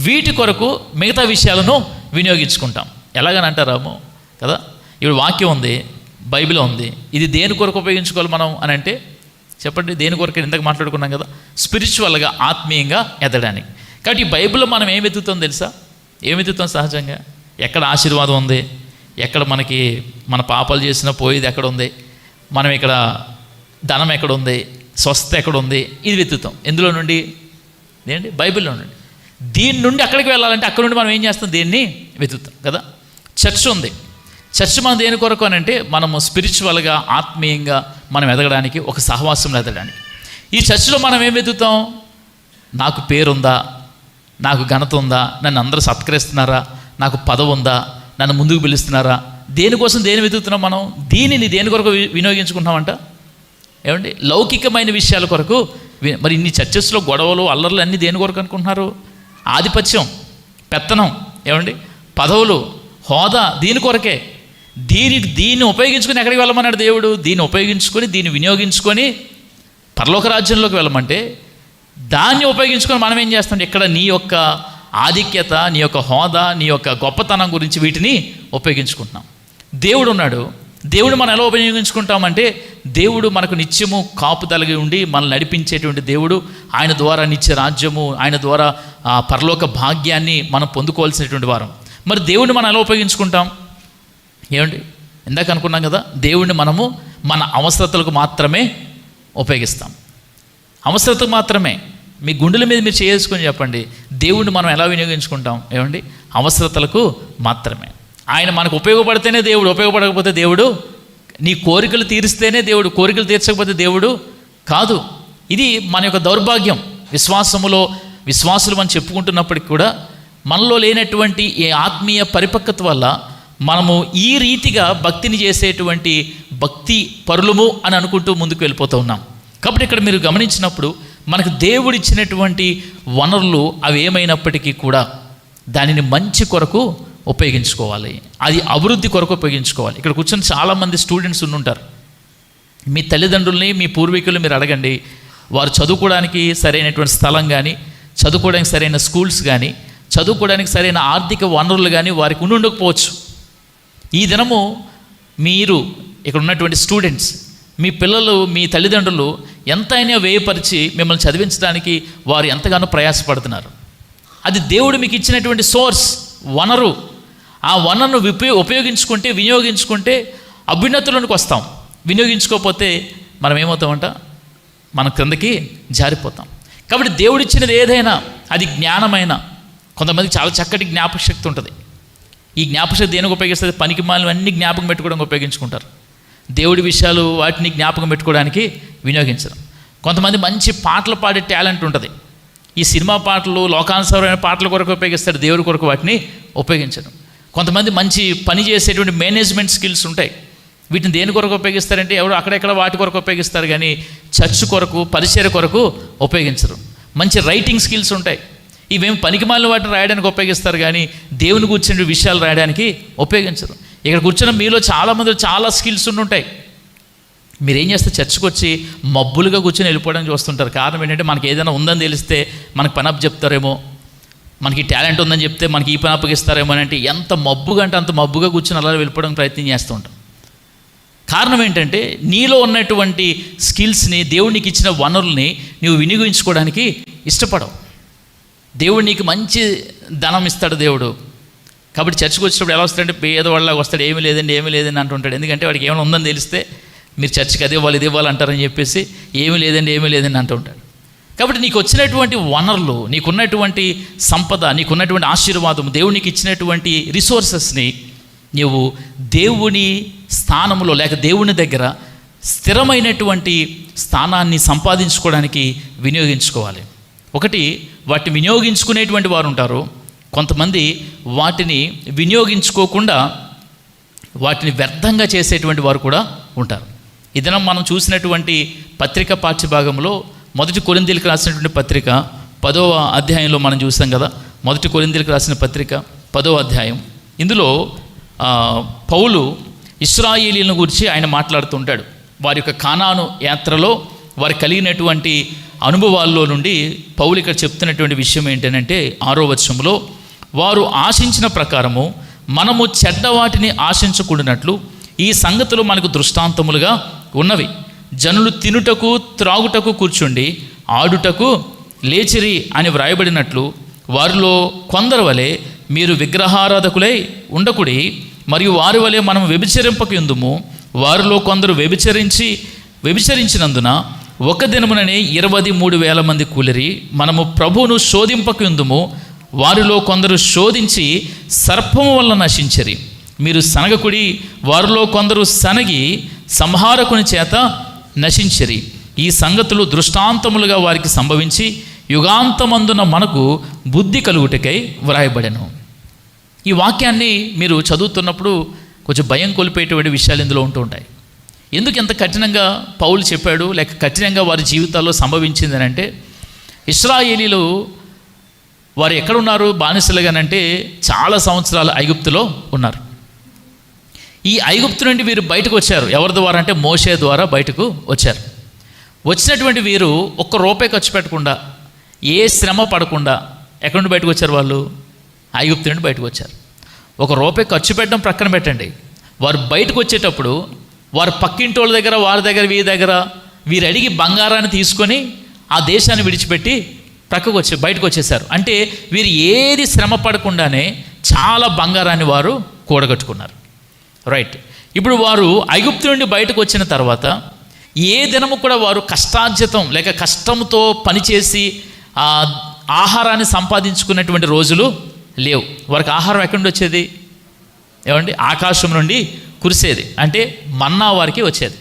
వీటి కొరకు మిగతా విషయాలను వినియోగించుకుంటాం. ఎలాగని అంటారామో కదా, ఇప్పుడు వాక్యం ఉంది, బైబిల్ ఉంది, ఇది దేని కొరకు ఉపయోగించుకోవాలి మనం అని అంటే చెప్పండి. దేని కొరకు? ఇంతకు మాట్లాడుకున్నాం కదా, స్పిరిచువల్గా ఆత్మీయంగా ఎదగడానికి. కాబట్టి ఈ బైబిల్లో మనం ఏం వెతుకుతాం తెలుసా? ఏం వెతుకుతాం సహజంగా? ఎక్కడ ఆశీర్వాదం ఉంది, ఎక్కడ మనకి మన పాపాలు చేసినా పోయేది ఎక్కడ ఉంది, మనం ఇక్కడ ధనం ఎక్కడ ఉంది, స్వస్థత ఎక్కడ ఉంది, ఇది వెతుకుతాం. ఎందులో నుండి? ఏంటి? బైబిల్లో నుండి. దీని నుండి అక్కడికి వెళ్ళాలంటే అక్కడ నుండి మనం ఏం చేస్తాం? దీన్ని వెతుకుతాం కదా. చర్చ్ ఉంది. చర్చ్ మనం దేని కొరకు అని అంటే, మనము స్పిరిచువల్గా ఆత్మీయంగా మనం ఎదగడానికి, ఒక సహవాసంలో ఎదగడానికి. ఈ చర్చ్లో మనం ఏం వెతుకుతాం? నాకు పేరుందా, నాకు ఘనత ఉందా, నన్ను అందరూ సత్కరిస్తున్నారా, నాకు పదవి ఉందా, నన్ను ముందుకు పిలుస్తున్నారా, దేనికోసం దేని వెతుకుతున్నాం మనం? దీనిని దేని కొరకు వినియోగించుకుంటామంట? ఏమండి, లౌకికమైన విషయాల కొరకు. మరి ఇన్ని చర్చెస్లో గొడవలు అల్లర్లు అన్నీ దేని కొరకు అనుకుంటున్నారు? ఆధిపత్యం, పెత్తనం, ఏమండి, పదవులు, హోదా, దీని కొరకే. దీన్ని ఉపయోగించుకొని ఎక్కడికి వెళ్ళమన్నాడు దేవుడు? దీన్ని ఉపయోగించుకొని, దీన్ని వినియోగించుకొని పరలోక రాజ్యంలోకి వెళ్ళమంటే, దాన్ని ఉపయోగించుకొని మనం ఏం చేస్తాం? ఇక్కడ నీ యొక్క ఆధిక్యత, నీ యొక్క హోదా, నీ యొక్క గొప్పతనం గురించి వీటిని ఉపయోగించుకుంటున్నాం. దేవుడు ఉన్నాడు. దేవుడు మనం ఎలా ఉపయోగించుకుంటామంటే, దేవుడు మనకు నిత్యము కాపుదలగి ఉండి మనల్ని నడిపించేటువంటి దేవుడు. ఆయన ద్వారా నిత్య రాజ్యము, ఆయన ద్వారా పరలోక భాగ్యాన్ని మనం పొందుకోవాల్సినటువంటి వారం. మరి దేవుడిని మనం ఎలా ఉపయోగించుకుంటాం? ఏమండి, ఇందాక అనుకున్నాం కదా, దేవుడిని మనము మన అవసరతలకు మాత్రమే ఉపయోగిస్తాం. అవసరతకు మాత్రమే. మీ గుండెల మీద మీరు చేసుకొని చెప్పండి, దేవుడిని మనం ఎలా వినియోగించుకుంటాం? ఏమండి, అవసరతలకు మాత్రమే. ఆయన మనకు ఉపయోగపడితేనే దేవుడు, ఉపయోగపడకపోతే దేవుడు. నీ కోరికలు తీరిస్తేనే దేవుడు, కోరికలు తీర్చకపోతే దేవుడు కాదు. ఇది మన యొక్క దౌర్భాగ్యం. విశ్వాసులు మనం చెప్పుకుంటున్నప్పటికీ కూడా మనలో లేనటువంటి ఈ ఆత్మీయ పరిపక్వత వల్ల మనము ఈ రీతిగా భక్తిని చేసేటువంటి భక్తి పరులము అని అనుకుంటూ ముందుకు వెళ్ళిపోతూ ఉన్నాం. కాబట్టి ఇక్కడ మీరు గమనించినప్పుడు మనకు దేవుడిచ్చినటువంటి వనరులు అవి ఏమైనప్పటికీ కూడా దానిని మంచి కొరకు ఉపయోగించుకోవాలి, అది అభివృద్ధి కొరకు ఉపయోగించుకోవాలి. ఇక్కడ కూర్చొని చాలామంది స్టూడెంట్స్ ఉండుంటారు. మీ తల్లిదండ్రుల్ని, మీ పూర్వీకులు మీరు అడగండి, వారు చదువుకోవడానికి సరైనటువంటి స్థలం కానీ, చదువుకోవడానికి సరైన స్కూల్స్ కానీ, చదువుకోవడానికి సరైన ఆర్థిక వనరులు కానీ వారికి ఉండకపోవచ్చు. ఈ దినము మీరు ఇక్కడ ఉన్నటువంటి స్టూడెంట్స్, మీ పిల్లలు, మీ తల్లిదండ్రులు ఎంతైనా వ్యయపరిచి మిమ్మల్ని చదివించడానికి వారు ఎంతగానో ప్రయాసపడుతున్నారు. అది దేవుడు మీకు ఇచ్చినటువంటి సోర్స్, వనరు. ఆ వనరును ఉపయోగించుకుంటే, వినియోగించుకుంటే అభ్యున్నతులకు వస్తాం. వినియోగించుకోకపోతే మనం ఏమవుతామంట? మన క్రిందకి జారిపోతాం. కాబట్టి దేవుడిచ్చినది ఏదైనా, అది జ్ఞానమైన, కొంతమందికి చాలా చక్కటి జ్ఞాపక శక్తి ఉంటుంది. ఈ జ్ఞాపకశక్తి దేనికి ఉపయోగిస్తుంది? పనికి మాలిన అన్ని జ్ఞాపకం పెట్టుకోవడానికి ఉపయోగించుకుంటారు. దేవుడి విషయాలు వాటిని జ్ఞాపకం పెట్టుకోవడానికి వినియోగించడం. కొంతమంది మంచి పాటలు పాడే టాలెంట్ ఉంటుంది. ఈ సినిమా పాటలు, లోకానుసారమైన పాటల కొరకు ఉపయోగిస్తారు, దేవుడి కొరకు వాటిని ఉపయోగించడం. కొంతమంది మంచి పని చేసేటువంటి మేనేజ్మెంట్ స్కిల్స్ ఉంటాయి. వీటిని దేని కొరకు ఉపయోగిస్తారంటే ఎవరు అక్కడెక్కడ వాటి కొరకు ఉపయోగిస్తారు, కానీ చర్చ్ కొరకు, పరిచర్య కొరకు ఉపయోగించరు. మంచి రైటింగ్ స్కిల్స్ ఉంటాయి. ఇవేమి పనికిమాలిన వాటిని రాయడానికి ఉపయోగిస్తారు, కానీ దేవుని కూర్చున్న విషయాలు రాయడానికి ఉపయోగించరు. ఇక్కడ కూర్చున్న మీలో చాలామంది చాలా స్కిల్స్ ఉంటాయి. మీరేం చేస్తే చర్చకు వచ్చి మబ్బులుగా కూర్చొని వెళ్ళిపోవడానికి చూస్తుంటారు. కారణం ఏంటంటే మనకి ఏదైనా ఉందని తెలిస్తే మనకి పని అప్పు చెప్తారేమో, మనకి టాలెంట్ ఉందని చెప్తే మనకి ఈ పని అప్పగిస్తారేమో అని. అంటే ఎంత మబ్బుగా అంటే అంత మబ్బుగా కూర్చొని అలా వెళ్ళిపోవడానికి ప్రయత్నం చేస్తూ ఉంటాం. కారణం ఏంటంటే నీలో ఉన్నటువంటి స్కిల్స్ని, దేవునికి ఇచ్చిన వనరుల్ని నువ్వు వినియోగించుకోవడానికి ఇష్టపడవు. దేవుడు నీకు మంచి ధనం ఇస్తాడు దేవుడు. కాబట్టి చర్చకు వచ్చినప్పుడు ఎలా వస్తాడంటే పేదవాళ్ళగా వస్తాడు, ఏమీ లేదండి అంటుంటాడు. ఎందుకంటే వాడికి ఏమైనా ఉందని తెలిస్తే మీరు చర్చకి అది ఇవ్వాలి ఇది ఇవ్వాలంటారని చెప్పేసి ఏమీ లేదండి అంటూ ఉంటాడు. కాబట్టి నీకు వచ్చినటువంటి వనరులు, నీకున్నటువంటి సంపద, నీకున్నటువంటి ఆశీర్వాదం, దేవునికి ఇచ్చినటువంటి రిసోర్సెస్ని నీవు దేవుని స్థానంలో లేక దేవుని దగ్గర స్థిరమైనటువంటి స్థానాన్ని సంపాదించుకోవడానికి వినియోగించుకోవాలి. ఒకటి, వాటిని వినియోగించుకునేటువంటి వారు ఉంటారు. కొంతమంది వాటిని వినియోగించుకోకుండా వాటిని వ్యర్థంగా చేసేటువంటి వారు కూడా ఉంటారు. ఈ దినం మనం చూసినటువంటి పత్రిక పాఠ్యభాగంలో 1 కొరింథీయులకు రాసినటువంటి పత్రిక 10వ అధ్యాయంలో మనం చూసాం కదా. 1 కొరింథీయులకు రాసిన పత్రిక 10వ అధ్యాయం. ఇందులో పౌలు ఇశ్రాయేలీయులను గురించి ఆయన మాట్లాడుతుంటాడు. వారి యొక్క కానాను యాత్రలో వారు కలిగినటువంటి అనుభవాల్లో నుండి పౌలు ఇక్కడ చెప్తున్నటువంటి విషయం ఏంటంటే 6వ వచనంలో, వారు ఆశించిన ప్రకారము మనము చెడ్డవాటిని ఆశించకూడనట్లు ఈ సంగతులు మనకు దృష్టాంతములుగా ఉన్నవి. జనులు తినుటకు త్రాగుటకు కూర్చుండి ఆడుటకు లేచిరి అని వ్రాయబడినట్లు వారిలో కొందరు వలె మీరు విగ్రహారాధకులై ఉండకుడి, మరియు వారి వలె మనం వ్యభిచరింపకుందుము. వారిలో కొందరు వ్యభిచరించినందున ఒక దినముననే 23,000 మంది కూలిరి. మనము ప్రభువును శోధింపకుందుము. వారిలో కొందరు శోధించి సర్పము వల్ల నశించరి. మీరు సనగకుడి. వారిలో కొందరు సనగి సంహారకుని చేత నశించరి. ఈ సంగతులు దృష్టాంతములుగా వారికి సంభవించి యుగాంతమందున మనకు బుద్ధి కలుగుటకై వ్రాయబడెను. ఈ వాక్యాన్ని మీరు చదువుతున్నప్పుడు కొంచెం భయం కొలిపేటువంటి విషయాలు ఇందులో ఉంటూ ఉంటాయి. ఎందుకు ఎంత కఠినంగా పౌలు చెప్పాడు, లేక కఠినంగా వారి జీవితాల్లో సంభవించిందని అంటే, ఇశ్రాయేలీలు వారు ఎక్కడున్నారు బానిసలుగానంటే చాలా సంవత్సరాలు ఐగుప్తులో ఉన్నారు. ఈ ఐగుప్తు నుండి వీరు బయటకు వచ్చారు. ఎవరి ద్వారా అంటే మోషే ద్వారా బయటకు వచ్చారు. వచ్చినటువంటి వీరు ₹1 ఖర్చు పెట్టకుండా, ఏ శ్రమ పడకుండా ఎక్కడి నుండి బయటకు వచ్చారు? వాళ్ళు ఐగుప్తు నుండి బయటకు వచ్చారు. ₹1 ఖర్చు పెట్టడం ప్రక్కన పెట్టండి. వారు బయటకు వచ్చేటప్పుడు వారు పక్కింటోళ్ళ దగ్గర, వారి దగ్గర, వీరి దగ్గర వీరు అడిగి బంగారాన్ని తీసుకొని ఆ దేశాన్ని విడిచిపెట్టి బయటకు వచ్చేసారు. అంటే వీరు ఏది శ్రమ పడకుండానే చాలా బంగారాన్ని వారు కూడగట్టుకున్నారు. రైట్. ఇప్పుడు వారు ఐగుప్తు నుండి బయటకు వచ్చిన తర్వాత ఏ దినము కూడా వారు కష్టార్జితం లేక కష్టంతో పనిచేసి ఆహారాన్ని సంపాదించుకున్నటువంటి రోజులు లేవు. వారికి ఆహారం ఎక్కడి నుండి వచ్చేది? ఏమండి? ఆకాశం నుండి కురిసేది. అంటే మన్నా వారికి వచ్చేది,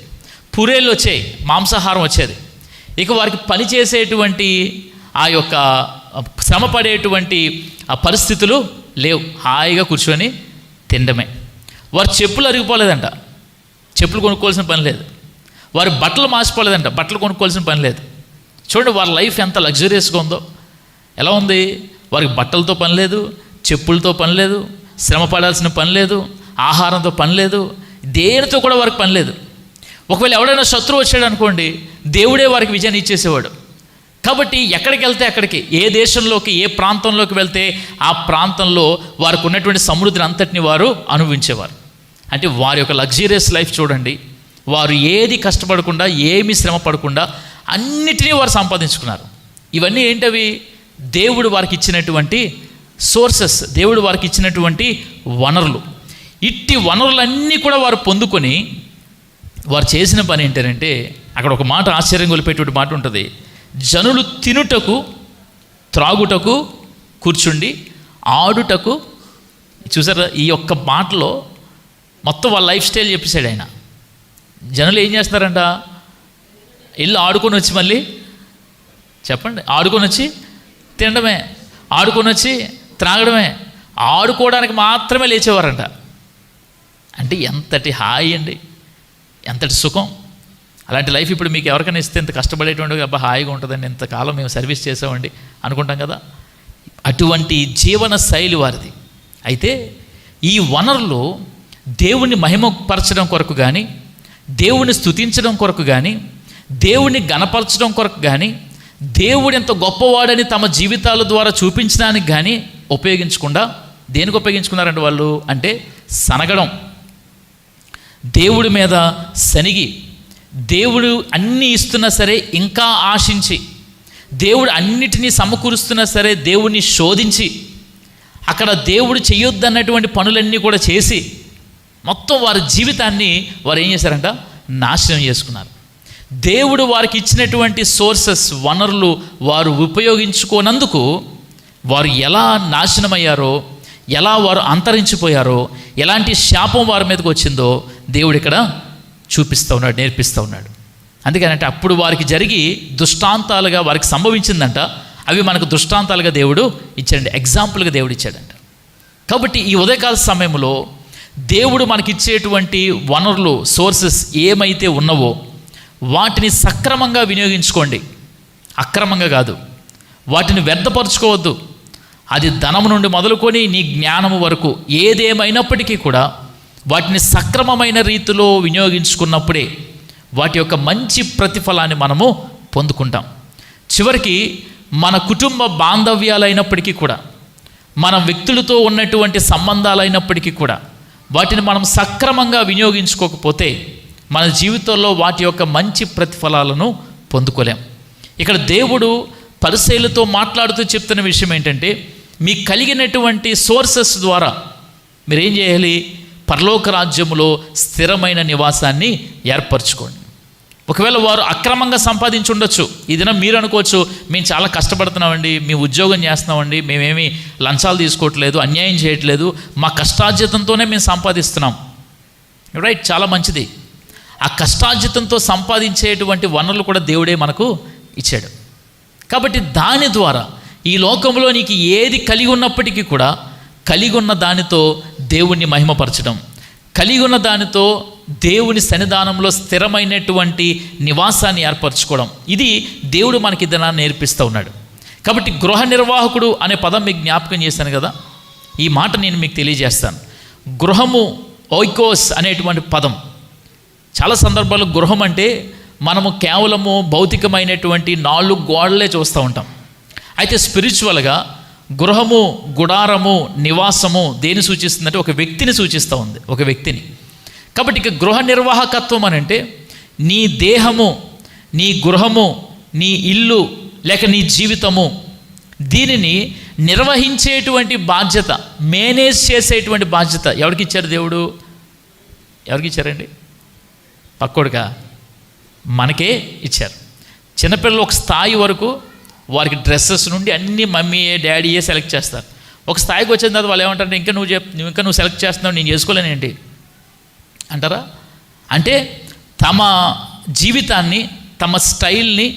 పురేళ్ళు వచ్చాయి, మాంసాహారం వచ్చేది. ఇక వారికి పని చేసేటువంటి ఆ యొక్క శ్రమ పడేటువంటి ఆ పరిస్థితులు లేవు. హాయిగా కూర్చొని తినడమే. వారు చెప్పులు అరిగిపోలేదంట, చెప్పులు కొనుక్కోవాల్సిన పని లేదు. వారి బట్టలు మాసిపోలేదంట, బట్టలు కొనుక్కోవాల్సిన పని లేదు. చూడండి వారి లైఫ్ ఎంత లగ్జరియస్గా ఉందో. ఎలా ఉంది? వారికి బట్టలతో పని లేదు, చెప్పులతో పని లేదు, శ్రమ పడాల్సిన పని లేదు, ఆహారంతో పని లేదు, దేనితో కూడా వారికి పని లేదు. ఒకవేళ ఎవడైనా శత్రువు వచ్చాడు అనుకోండి, దేవుడే వారికి విజయాన్ని ఇచ్చేసేవాడు. కాబట్టి ఎక్కడికి వెళ్తే అక్కడికి, ఏ దేశంలోకి, ఏ ప్రాంతంలోకి వెళ్తే ఆ ప్రాంతంలో వారికి ఉన్నటువంటి సమృద్ధిని అంతటిని వారు అనుభవించేవారు. అంటే వారి యొక్క లగ్జరియస్ లైఫ్ చూడండి. వారు ఏది కష్టపడకుండా, ఏమీ శ్రమ పడకుండా అన్నిటినీ వారు సంపాదించుకున్నారు. ఇవన్నీ ఏంటవి? దేవుడు వారికి ఇచ్చినటువంటి సోర్సెస్, దేవుడు వారికి ఇచ్చినటువంటి వనరులు. ఇట్టి వనరులన్నీ కూడా వారు పొందుకొని వారు చేసిన పని ఏంటంటే, అక్కడ ఒక మాట ఆశ్చర్యం కొలిపేటువంటి మాట ఉంటుంది. జనులు తినుటకు త్రాగుటకు కూర్చుండి ఆడుటకు. చూసారా? ఈ ఒక్క మాటలో మొత్తం వాళ్ళ లైఫ్ స్టైల్ చెప్పేశాడు ఆయన. జనులు ఏం చేస్తారంట? ఇల్లు ఆడుకొని వచ్చి మళ్ళీ చెప్పండి, ఆడుకొని వచ్చి తినడమే, ఆడుకొని వచ్చి త్రాగడమే, ఆడుకోవడానికి మాత్రమే లేచేవారంట. అంటే ఎంతటి హాయి అండి, ఎంతటి సుఖం. అలాంటి లైఫ్ ఇప్పుడు మీకు ఎవరికైనా ఇస్తే ఇంత కష్టపడేటువంటి అబ్బా హాయిగా ఉంటుందండి, ఇంతకాలం మేము సర్వీస్ చేసామండి అనుకుంటాం కదా. అటువంటి జీవన శైలి వారిది. అయితే ఈ వనరులు దేవుణ్ణి మహిమపరచడం కొరకు కానీ, దేవుణ్ణి స్తుతించడం కొరకు కానీ, దేవుణ్ణి గణపరచడం కొరకు కానీ, దేవుడు ఎంత గొప్పవాడని తమ జీవితాల ద్వారా చూపించడానికి కానీ ఉపయోగించకుండా దేనికి ఉపయోగించుకున్నారంటే వాళ్ళు అంటే సనగడం, దేవుడి మీద సనిగి, దేవుడు అన్నీ ఇస్తున్నా సరే ఇంకా ఆశించి, దేవుడు అన్నిటినీ సమకూరుస్తున్నా సరే దేవుడిని శోధించి, అక్కడ దేవుడు చేయొద్దన్నటువంటి పనులన్నీ కూడా చేసి మొత్తం వారి జీవితాన్ని వారు ఏం చేశారంట? నాశనం చేసుకున్నారు. దేవుడు వారికి ఇచ్చినటువంటి సోర్సెస్, వనరులు వారు ఉపయోగించుకోనందుకు వారు ఎలా నాశనమయ్యారో, ఎలా వారు అంతరించిపోయారో, ఎలాంటి శాపం వారి మీదకి వచ్చిందో దేవుడు ఇక్కడ చూపిస్తూ ఉన్నాడు, నేర్పిస్తూ ఉన్నాడు. అందుకనంటే అప్పుడు వారికి జరిగి దృష్టాంతాలుగా వారికి సంభవించిందంట. అవి మనకు దృష్టాంతాలుగా దేవుడు ఇచ్చాడండి, ఎగ్జాంపుల్గా దేవుడు ఇచ్చాడంట. కాబట్టి ఈ ఉదయకాల సమయంలో దేవుడు మనకిచ్చేటువంటి వనరులు, సోర్సెస్ ఏమైతే ఉన్నవో వాటిని సక్రమంగా వినియోగించుకోండి, అక్రమంగా కాదు. వాటిని వ్యర్థపరచుకోవద్దు. అది ధనము నుండి మొదలుకొని నీ జ్ఞానము వరకు ఏదేమైనప్పటికీ కూడా వాటిని సక్రమమైన రీతిలో వినియోగించుకున్నప్పుడే వాటి యొక్క మంచి ప్రతిఫలాన్ని మనము పొందుకుంటాం. చివరికి మన కుటుంబ బాంధవ్యాలైనప్పటికీ కూడా, మన వ్యక్తులతో ఉన్నటువంటి సంబంధాలైనప్పటికీ కూడా వాటిని మనం సక్రమంగా వినియోగించుకోకపోతే మన జీవితంలో వాటి యొక్క మంచి ప్రతిఫలాలను పొందుకోలేం. ఇక్కడ దేవుడు పరిసయ్యులతో మాట్లాడుతూ చెప్తున్న విషయం ఏంటంటే, మీకు కలిగినటువంటి సోర్సెస్ ద్వారా మీరేం చేయాలి? పరలోక రాజ్యములో స్థిరమైన నివాసాన్ని ఏర్పరచుకోండి. ఒకవేళ వారు అక్రమంగా సంపాదించి ఉండొచ్చు. ఈ దినం మీరు అనుకోవచ్చు, మేము చాలా కష్టపడుతున్నామండి, మేము ఉద్యోగం చేస్తున్నామండి, మేమేమి లంచాలు తీసుకోవట్లేదు, అన్యాయం చేయట్లేదు, మా కష్టార్జితంతోనే మేము సంపాదిస్తున్నాం. రైట్, చాలా మంచిది. ఆ కష్టార్జితంతో సంపాదించేటువంటి వనరులు కూడా దేవుడే మనకు ఇచ్చాడు. కాబట్టి దాని ద్వారా ఈ లోకంలో నీకు ఏది కలిగి ఉన్నప్పటికీ కూడా కలిగి ఉన్న దానితో దేవుణ్ణి మహిమపరచడం, కలిగి ఉన్న దానితో దేవుని సన్నిధానంలో స్థిరమైనటువంటి నివాసాన్ని ఏర్పరచుకోవడం, ఇది దేవుడు మనకి దాన్ని నేర్పిస్తూ ఉన్నాడు. కాబట్టి గృహ నిర్వాహకుడు అనే పదం మీకు జ్ఞాపకం చేశాను కదా, ఈ మాట నేను మీకు తెలియజేస్తాను. గృహము, ఓయికోస్ అనేటువంటి పదం, చాలా సందర్భాల్లో గృహం అంటే మనము కేవలము భౌతికమైనటువంటి 4 గోడలే చూస్తూ ఉంటాం. అయితే స్పిరిచువల్గా గృహము, గుడారము, నివాసము దేని సూచిస్తుందంటే ఒక వ్యక్తిని సూచిస్తూ ఉంది, ఒక వ్యక్తిని. కాబట్టి ఇక గృహ నిర్వాహకత్వం అని అంటే నీ దేహము, నీ గృహము, నీ ఇల్లు లేక నీ జీవితము, దీనిని నిర్వహించేటువంటి బాధ్యత, మేనేజ్ చేసేటువంటి బాధ్యత ఎవరికి ఇచ్చారు దేవుడు? ఎవరికి ఇచ్చారండి? పక్కోడుగా మనకే ఇచ్చారు. చిన్నపిల్లలు ఒక స్థాయి వరకు వారికి డ్రెస్సెస్ నుండి అన్నీ మమ్మీయే డాడీయే సెలెక్ట్ చేస్తారు. ఒక స్థాయికి వచ్చిన తర్వాత వాళ్ళు ఏమంటారంటే ఇంకా నువ్వు సెలెక్ట్ చేస్తున్నావు, నేను చేసుకోలేనేంటి అంటారా? అంటే తమ జీవితాన్ని, తమ స్టైల్ని,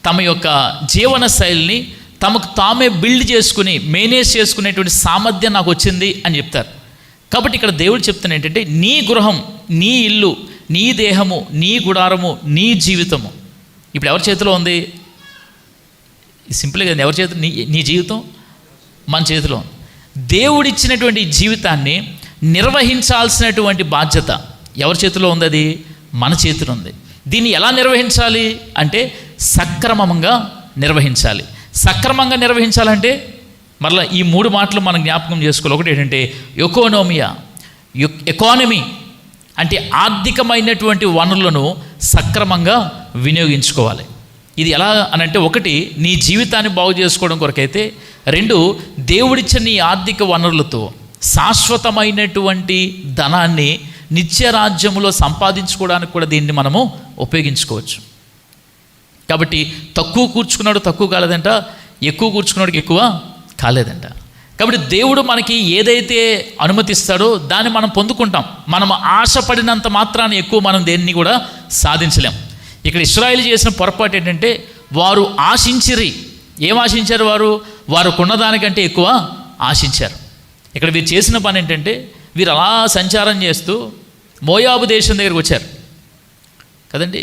తమ యొక్క జీవన శైలిని తమకు తామే బిల్డ్ చేసుకుని మేనేజ్ చేసుకునేటువంటి సామర్థ్యం నాకు వచ్చింది అని చెప్తారు. కాబట్టి ఇక్కడ దేవుడు చెప్తున్న ఏంటంటే నీ గృహం, నీ ఇల్లు, నీ దేహము, నీ గుడారము, నీ జీవితము ఇప్పుడు ఎవరి చేతిలో ఉంది? సింపుల్గా ఎవరి చేతిలో? నీ జీవితం మన చేతిలో. దేవుడిచ్చినటువంటి జీవితాన్ని నిర్వహించాల్సినటువంటి బాధ్యత ఎవరి చేతిలో ఉంది? అది మన చేతిలో ఉంది. దీన్ని ఎలా నిర్వహించాలి అంటే సక్రమంగా నిర్వహించాలి. సక్రమంగా నిర్వహించాలంటే మరలా ఈ 3 మాటలు మనం జ్ఞాపకం చేసుకోవాలి. ఒకటి ఏంటంటే ఎకానమీ అంటే ఆర్థికమైనటువంటి వనరులను సక్రమంగా వినియోగించుకోవాలి. ఇది ఎలా అనంటే, ఒకటి నీ జీవితాన్ని బాగు చేసుకోవడం కొరకైతే, 2 దేవుడిచ్చిన నీ ఆర్థిక వనరులతో శాశ్వతమైనటువంటి ధనాన్ని నిత్య రాజ్యములో సంపాదించుకోవడానికి కూడా దీన్ని మనము ఉపయోగించుకోవచ్చు. కాబట్టి తక్కువ కూర్చుకున్నాడు తక్కువ కాలేదంట, ఎక్కువ కూర్చుకున్నాడికి ఎక్కువ కాలేదంట. కాబట్టి దేవుడు మనకి ఏదైతే అనుమతిస్తాడో దాన్ని మనం పొందుకుంటాం. మనం ఆశపడినంత మాత్రాన్ని ఎక్కువ మనం దేన్ని కూడా సాధించలేం. ఇక్కడ ఇశ్రాయేలు చేసిన పొరపాటు ఏంటంటే వారు ఆశించిరి. ఏం ఆశించారు? వారు కొన్నదానికంటే ఎక్కువ ఆశించారు. ఇక్కడ వీరు చేసిన పని ఏంటంటే వీరు అలా సంచారం చేస్తూ మోయాబు దేశం దగ్గరికి వచ్చారు కదండి.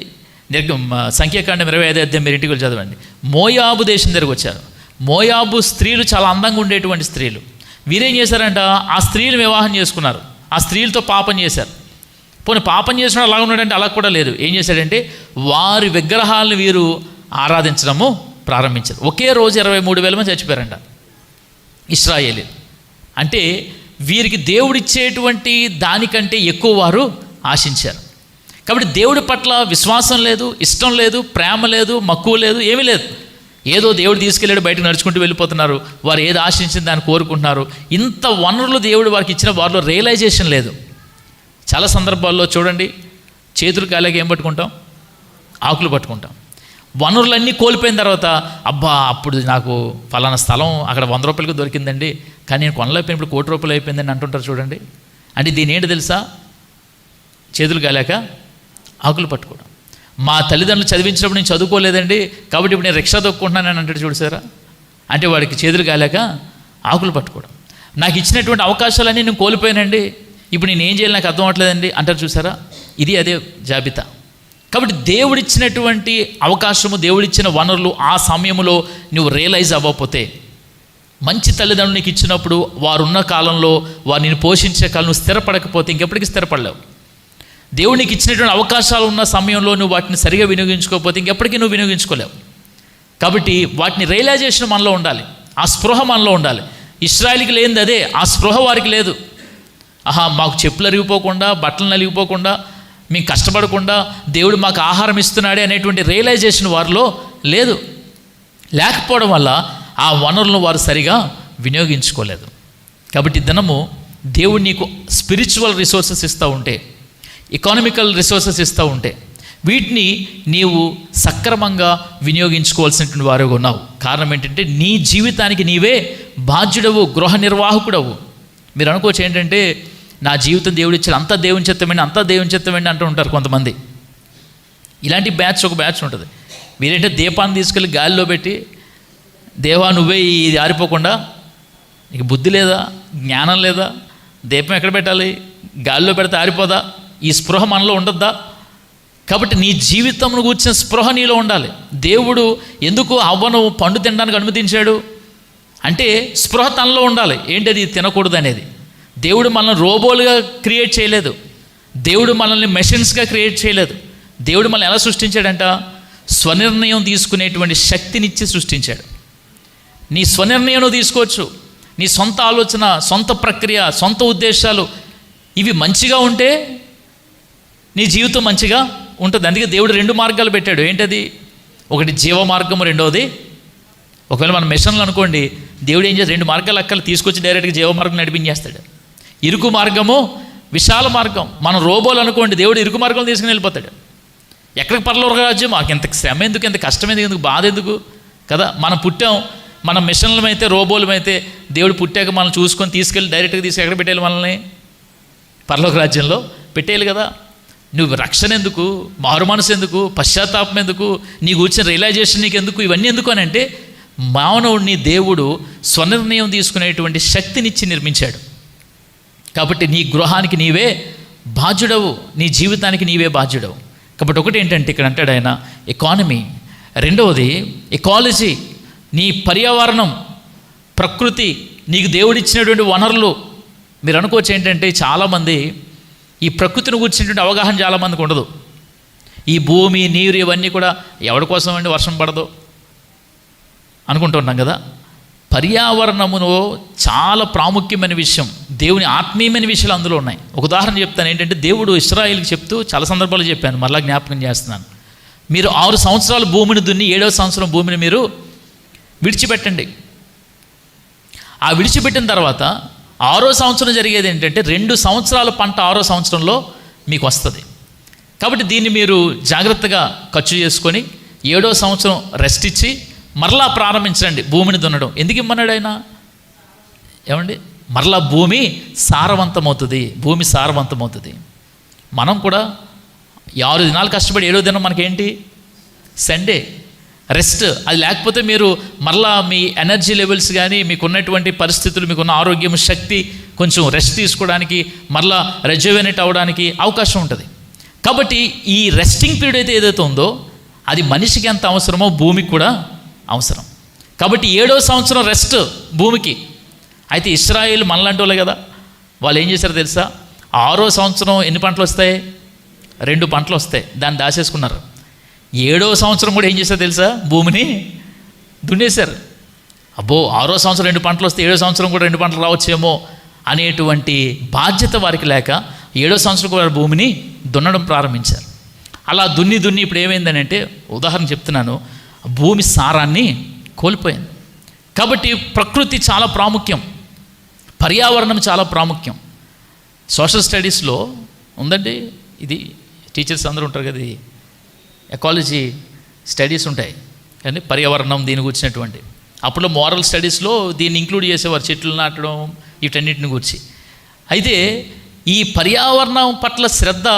సంఖ్యాకాండం 25 మీరు ఇంటికి చదవండి. మోయాబు దేశం దగ్గరికి వచ్చారు. మోయాబు స్త్రీలు చాలా అందంగా ఉండేటువంటి స్త్రీలు. వీరేం చేశారంట? ఆ స్త్రీలు వివాహం చేసుకున్నారు, ఆ స్త్రీలతో పాపం చేశారు. పోనీ పాపం చేసిన అలా ఉన్నాడంటే అలా కూడా లేదు. ఏం చేశాడంటే వారి విగ్రహాలను వీరు ఆరాధించడము ప్రారంభించారు. ఒకే రోజు 23,000 మంది చచ్చిపోయారంట ఇశ్రాయేలీలు. అంటే వీరికి దేవుడిచ్చేటువంటి దానికంటే ఎక్కువ వారు ఆశించారు. కాబట్టి దేవుడి పట్ల విశ్వాసం లేదు, ఇష్టం లేదు, ప్రేమ లేదు, మక్కువ లేదు, ఏమీ లేదు. ఏదో దేవుడు తీసుకెళ్ళాడు, బయటకు నడుచుకుంటూ వెళ్ళిపోతున్నారు. వారు ఏది ఆశించింది దాన్ని కోరుకుంటున్నారు. ఇంత వనరులు దేవుడు వారికి ఇచ్చిన వారిలో రియలైజేషన్ లేదు. చాలా సందర్భాల్లో చూడండి, చేతులు కాలేక ఏం పట్టుకుంటాం? ఆకులు పట్టుకుంటాం. వనరులన్నీ కోల్పోయిన తర్వాత అబ్బా అప్పుడు నాకు ఫలానా స్థలం అక్కడ 100 రూపాయలకు దొరికిందండి, కానీ నేను కొనలేకపోయినప్పుడు 1 కోటి రూపాయలు అయిపోయిందని అంటుంటారు చూడండి. అంటే దీని ఏంటి తెలుసా? చేతులు కాలేక ఆకులు పట్టుకోవడం. మా తల్లిదండ్రులు చదివించినప్పుడు నేను చదువుకోలేదండి, కాబట్టి ఇప్పుడు నేను రిక్షా తొక్కుంటున్నానని అంటాడు చూసారా. అంటే వాడికి చేతులు కాలేక ఆకులు పట్టుకోవడం. నాకు ఇచ్చినటువంటి అవకాశాలన్నీ నేను కోల్పోయానండి, ఇప్పుడు నేను ఏం చేయాలి నాకు అర్థం అవ్వట్లేదండి అంటారు చూసారా. ఇది అదే జాబితా. కాబట్టి దేవుడిచ్చినటువంటి అవకాశము, దేవుడిచ్చిన వనరులు ఆ సమయంలో నువ్వు రియలైజ్ అవ్వకపోతే, మంచి తల్లిదండ్రులు నీకు ఇచ్చినప్పుడు వారున్న కాలంలో వారు నేను పోషించే కాలం నువ్వు స్థిరపడకపోతే ఇంకెప్పటికీ స్థిరపడలేవు. దేవుడు నీకు ఇచ్చినటువంటి అవకాశాలు ఉన్న సమయంలో నువ్వు వాటిని సరిగా వినియోగించుకోకపోతే ఇంకెప్పటికీ నువ్వు వినియోగించుకోలేవు. కాబట్టి వాటిని రియలైజేషన్ మనలో ఉండాలి, ఆ స్పృహ మనలో ఉండాలి. ఇశ్రాయేలుకి లేనిది అదే, ఆ స్పృహ వారికి లేదు. మాకు చెప్పులు అరిగిపోకుండా, బట్టలు నలిగిపోకుండా, మేము కష్టపడకుండా దేవుడు మాకు ఆహారం ఇస్తున్నాడే అనేటువంటి రియలైజేషన్ వారిలో లేదు. లేకపోవడం వల్ల ఆ వనరులను వారు సరిగా వినియోగించుకోలేదు. కాబట్టి దినము దేవుడు నీకు స్పిరిచువల్ రిసోర్సెస్ ఇస్తూ ఉంటే, ఎకానమికల్ రిసోర్సెస్ ఇస్తూ ఉంటే, వీటిని నీవు సక్రమంగా వినియోగించుకోవాల్సినటువంటి వారుగా ఉన్నావు. కారణం ఏంటంటే నీ జీవితానికి నీవే బాధ్యుడవు, గృహ నిర్వాహకుడవు. మీరు అనుకోవచ్చు ఏంటంటే నా జీవితం దేవుడు ఇచ్చాడు, అంతా దేవుని చిత్తమండి, అంతా దేవుని చిత్తమండి అంటూ ఉంటారు కొంతమంది. ఇలాంటి బ్యాచ్ ఒక బ్యాచ్ ఉంటుంది. మీరేంటే దీపాన్ని తీసుకెళ్ళి గాలిలో పెట్టి, దేవా నువ్వే ఇది ఆరిపోకుండా, నీకు బుద్ధి లేదా, జ్ఞానం లేదా, దీపం ఎక్కడ పెట్టాలి, గాలిలో పెడితే ఆరిపోదా, ఈ స్పృహ మనలో ఉండద్దా? కాబట్టి నీ జీవితంను కూర్చిన స్పృహ నీలో ఉండాలి. దేవుడు ఎందుకు అవ్వను పండు తినడానికి అనుమతించాడు అంటే స్పృహ తనలో ఉండాలి. ఏంటది? తినకూడదు అనేది. దేవుడు మనల్ని రోబోలుగా క్రియేట్ చేయలేదు, దేవుడు మనల్ని మెషిన్స్గా క్రియేట్ చేయలేదు. దేవుడు మనల్ని ఎలా సృష్టించాడంట? స్వనిర్ణయం తీసుకునేటువంటి శక్తినిచ్చి సృష్టించాడు. నీ స్వనిర్ణయం తీసుకోవచ్చు. నీ సొంత ఆలోచన, సొంత ప్రక్రియ, సొంత ఉద్దేశాలు ఇవి మంచిగా ఉంటే నీ జీవితం మంచిగా ఉంటుంది. అందుకే దేవుడు 2 మార్గాలు పెట్టాడు. ఏంటది? ఒకటి జీవ మార్గము, రెండవది ఒకవేళ మన మిషన్లు అనుకోండి, దేవుడు ఏం చేస్తాడు? 2 మార్గాలు అక్కలు తీసుకొచ్చి డైరెక్ట్గా జీవ మార్గం నడిపించేస్తాడు. ఇరుకు మార్గము, విశాల మార్గం. మనం రోబోలు అనుకోండి, దేవుడు ఇరుకు మార్గం తీసుకుని వెళ్ళిపోతాడు. ఎక్కడికి పరలోక రాజ్యం? మాకు ఎంత శ్రమ ఎందుకు, ఎంత కష్టం ఎందుకు, బాధ ఎందుకు కదా. మనం పుట్టాం, మన మిషన్లమైతే, రోబోలమైతే దేవుడు పుట్టాక మనం చూసుకొని తీసుకెళ్ళి డైరెక్ట్గా తీసుకు ఎక్కడ పెట్టేయాలి? మనల్ని పరలోక రాజ్యంలో పెట్టేయాలి కదా. నువ్వు రక్షణ ఎందుకు, మారు మనసు ఎందుకు, పశ్చాత్తాపం ఎందుకు, నీకు వచ్చిన రియలైజేషన్ నీకు ఎందుకు, ఇవన్నీ ఎందుకు అని అంటే మానవుడిని దేవుడు స్వనిర్ణయం తీసుకునేటువంటి శక్తినిచ్చి నిర్మించాడు. కాబట్టి నీ గృహానికి నీవే బాధ్యుడవు, నీ జీవితానికి నీవే బాధ్యుడవు. కాబట్టి ఒకటి ఏంటంటే ఇక్కడ అంటాడు ఆయన ఎకానమీ, రెండవది ఎకాలజీ, నీ పర్యావరణం, ప్రకృతి, నీకు దేవుడిచ్చినటువంటి వనరులు. మీరు అనుకోవచ్చు ఏంటంటే చాలామంది ఈ ప్రకృతిని గురించినటువంటి అవగాహన చాలామందికి ఉండదు. ఈ భూమి, నీరు ఇవన్నీ కూడా ఎవరి కోసం అండి వర్షం పడదో అనుకుంటున్నాం కదా. పర్యావరణములో చాలా ప్రాముఖ్యమైన విషయం, దేవుని ఆత్మీయమైన విషయాలు అందులో ఉన్నాయి. ఒక ఉదాహరణ చెప్తాను. ఏంటంటే దేవుడు ఇశ్రాయేలుకి చెప్తూ చాలా సందర్భాలు చెప్పాను, మళ్ళా జ్ఞాపకం చేస్తున్నాను. మీరు 6 సంవత్సరాలు భూమిని దున్ని 7వ సంవత్సరం భూమిని మీరు విడిచిపెట్టండి. ఆ విడిచిపెట్టిన తర్వాత 6వ సంవత్సరం జరిగేది ఏంటంటే 2 సంవత్సరాల పంట 6వ సంవత్సరంలో మీకు వస్తుంది. కాబట్టి దీన్ని మీరు జాగ్రత్తగా ఖర్చు చేసుకొని 7వ సంవత్సరం రెస్ట్ ఇచ్చి మరలా ప్రారంభించండి భూమిని దున్నడం. ఎందుకు ఇమ్మన్నాడు ఆయన? ఏమండి, మరలా భూమి సారవంతమవుతుంది, భూమి సారవంతమవుతుంది. మనం కూడా 6 దినాలు కష్టపడి 7వ దినం మనకేంటి? Sunday rest. అది లేకపోతే మీరు మరలా మీ ఎనర్జీ లెవెల్స్ కానీ, మీకున్నటువంటి పరిస్థితులు, మీకున్న ఆరోగ్యం, శక్తి కొంచెం రెస్ట్ తీసుకోవడానికి, మరలా రెజ్యువేనేట్ అవ్వడానికి అవకాశం ఉంటుంది. కాబట్టి ఈ రెస్టింగ్ పీరియడ్ ఏదైతే ఉందో అది మనిషికి ఎంత అవసరమో భూమికి కూడా అవసరం. కాబట్టి 7వ సంవత్సరం రెస్ట్ భూమికి. అయితే ఇశ్రాయేలు మనలాంటి వాళ్ళే కదా, వాళ్ళు ఏం చేశారో తెలుసా? 6వ సంవత్సరం ఎన్ని పంటలు వస్తాయి? 2 పంటలు వస్తాయి, దాన్ని దాచేసుకున్నారు. 7వ సంవత్సరం కూడా ఏం చేశారో తెలుసా? భూమిని దున్నేశారు. అబ్బో 6వ సంవత్సరం 2 పంటలు వస్తే 7వ సంవత్సరం కూడా 2 పంటలు రావచ్చేమో అనేటువంటి బాధ్యత వారికి లేక 7వ సంవత్సరం కూడా భూమిని దున్నడం ప్రారంభించారు. అలా దున్ని ఇప్పుడు ఏమైందని అంటే, ఉదాహరణ చెప్తున్నాను, భూమి సారాన్ని కోల్పోయింది. కాబట్టి ప్రకృతి చాలా ప్రాముఖ్యం, పర్యావరణం చాలా ప్రాముఖ్యం. సోషల్ స్టడీస్లో ఉందండి, ఇది టీచర్స్ అందరూ ఉంటారు కదా, ఇది ఎకాలజీ స్టడీస్ ఉంటాయి కానీ పర్యావరణం దీని గురించినటువంటి. అప్పుడు మోరల్ స్టడీస్లో దీన్ని ఇంక్లూడ్ చేసేవారు, చెట్లు నాటడం వీటన్నిటిని గురించి. అయితే ఈ పర్యావరణం పట్ల శ్రద్ధ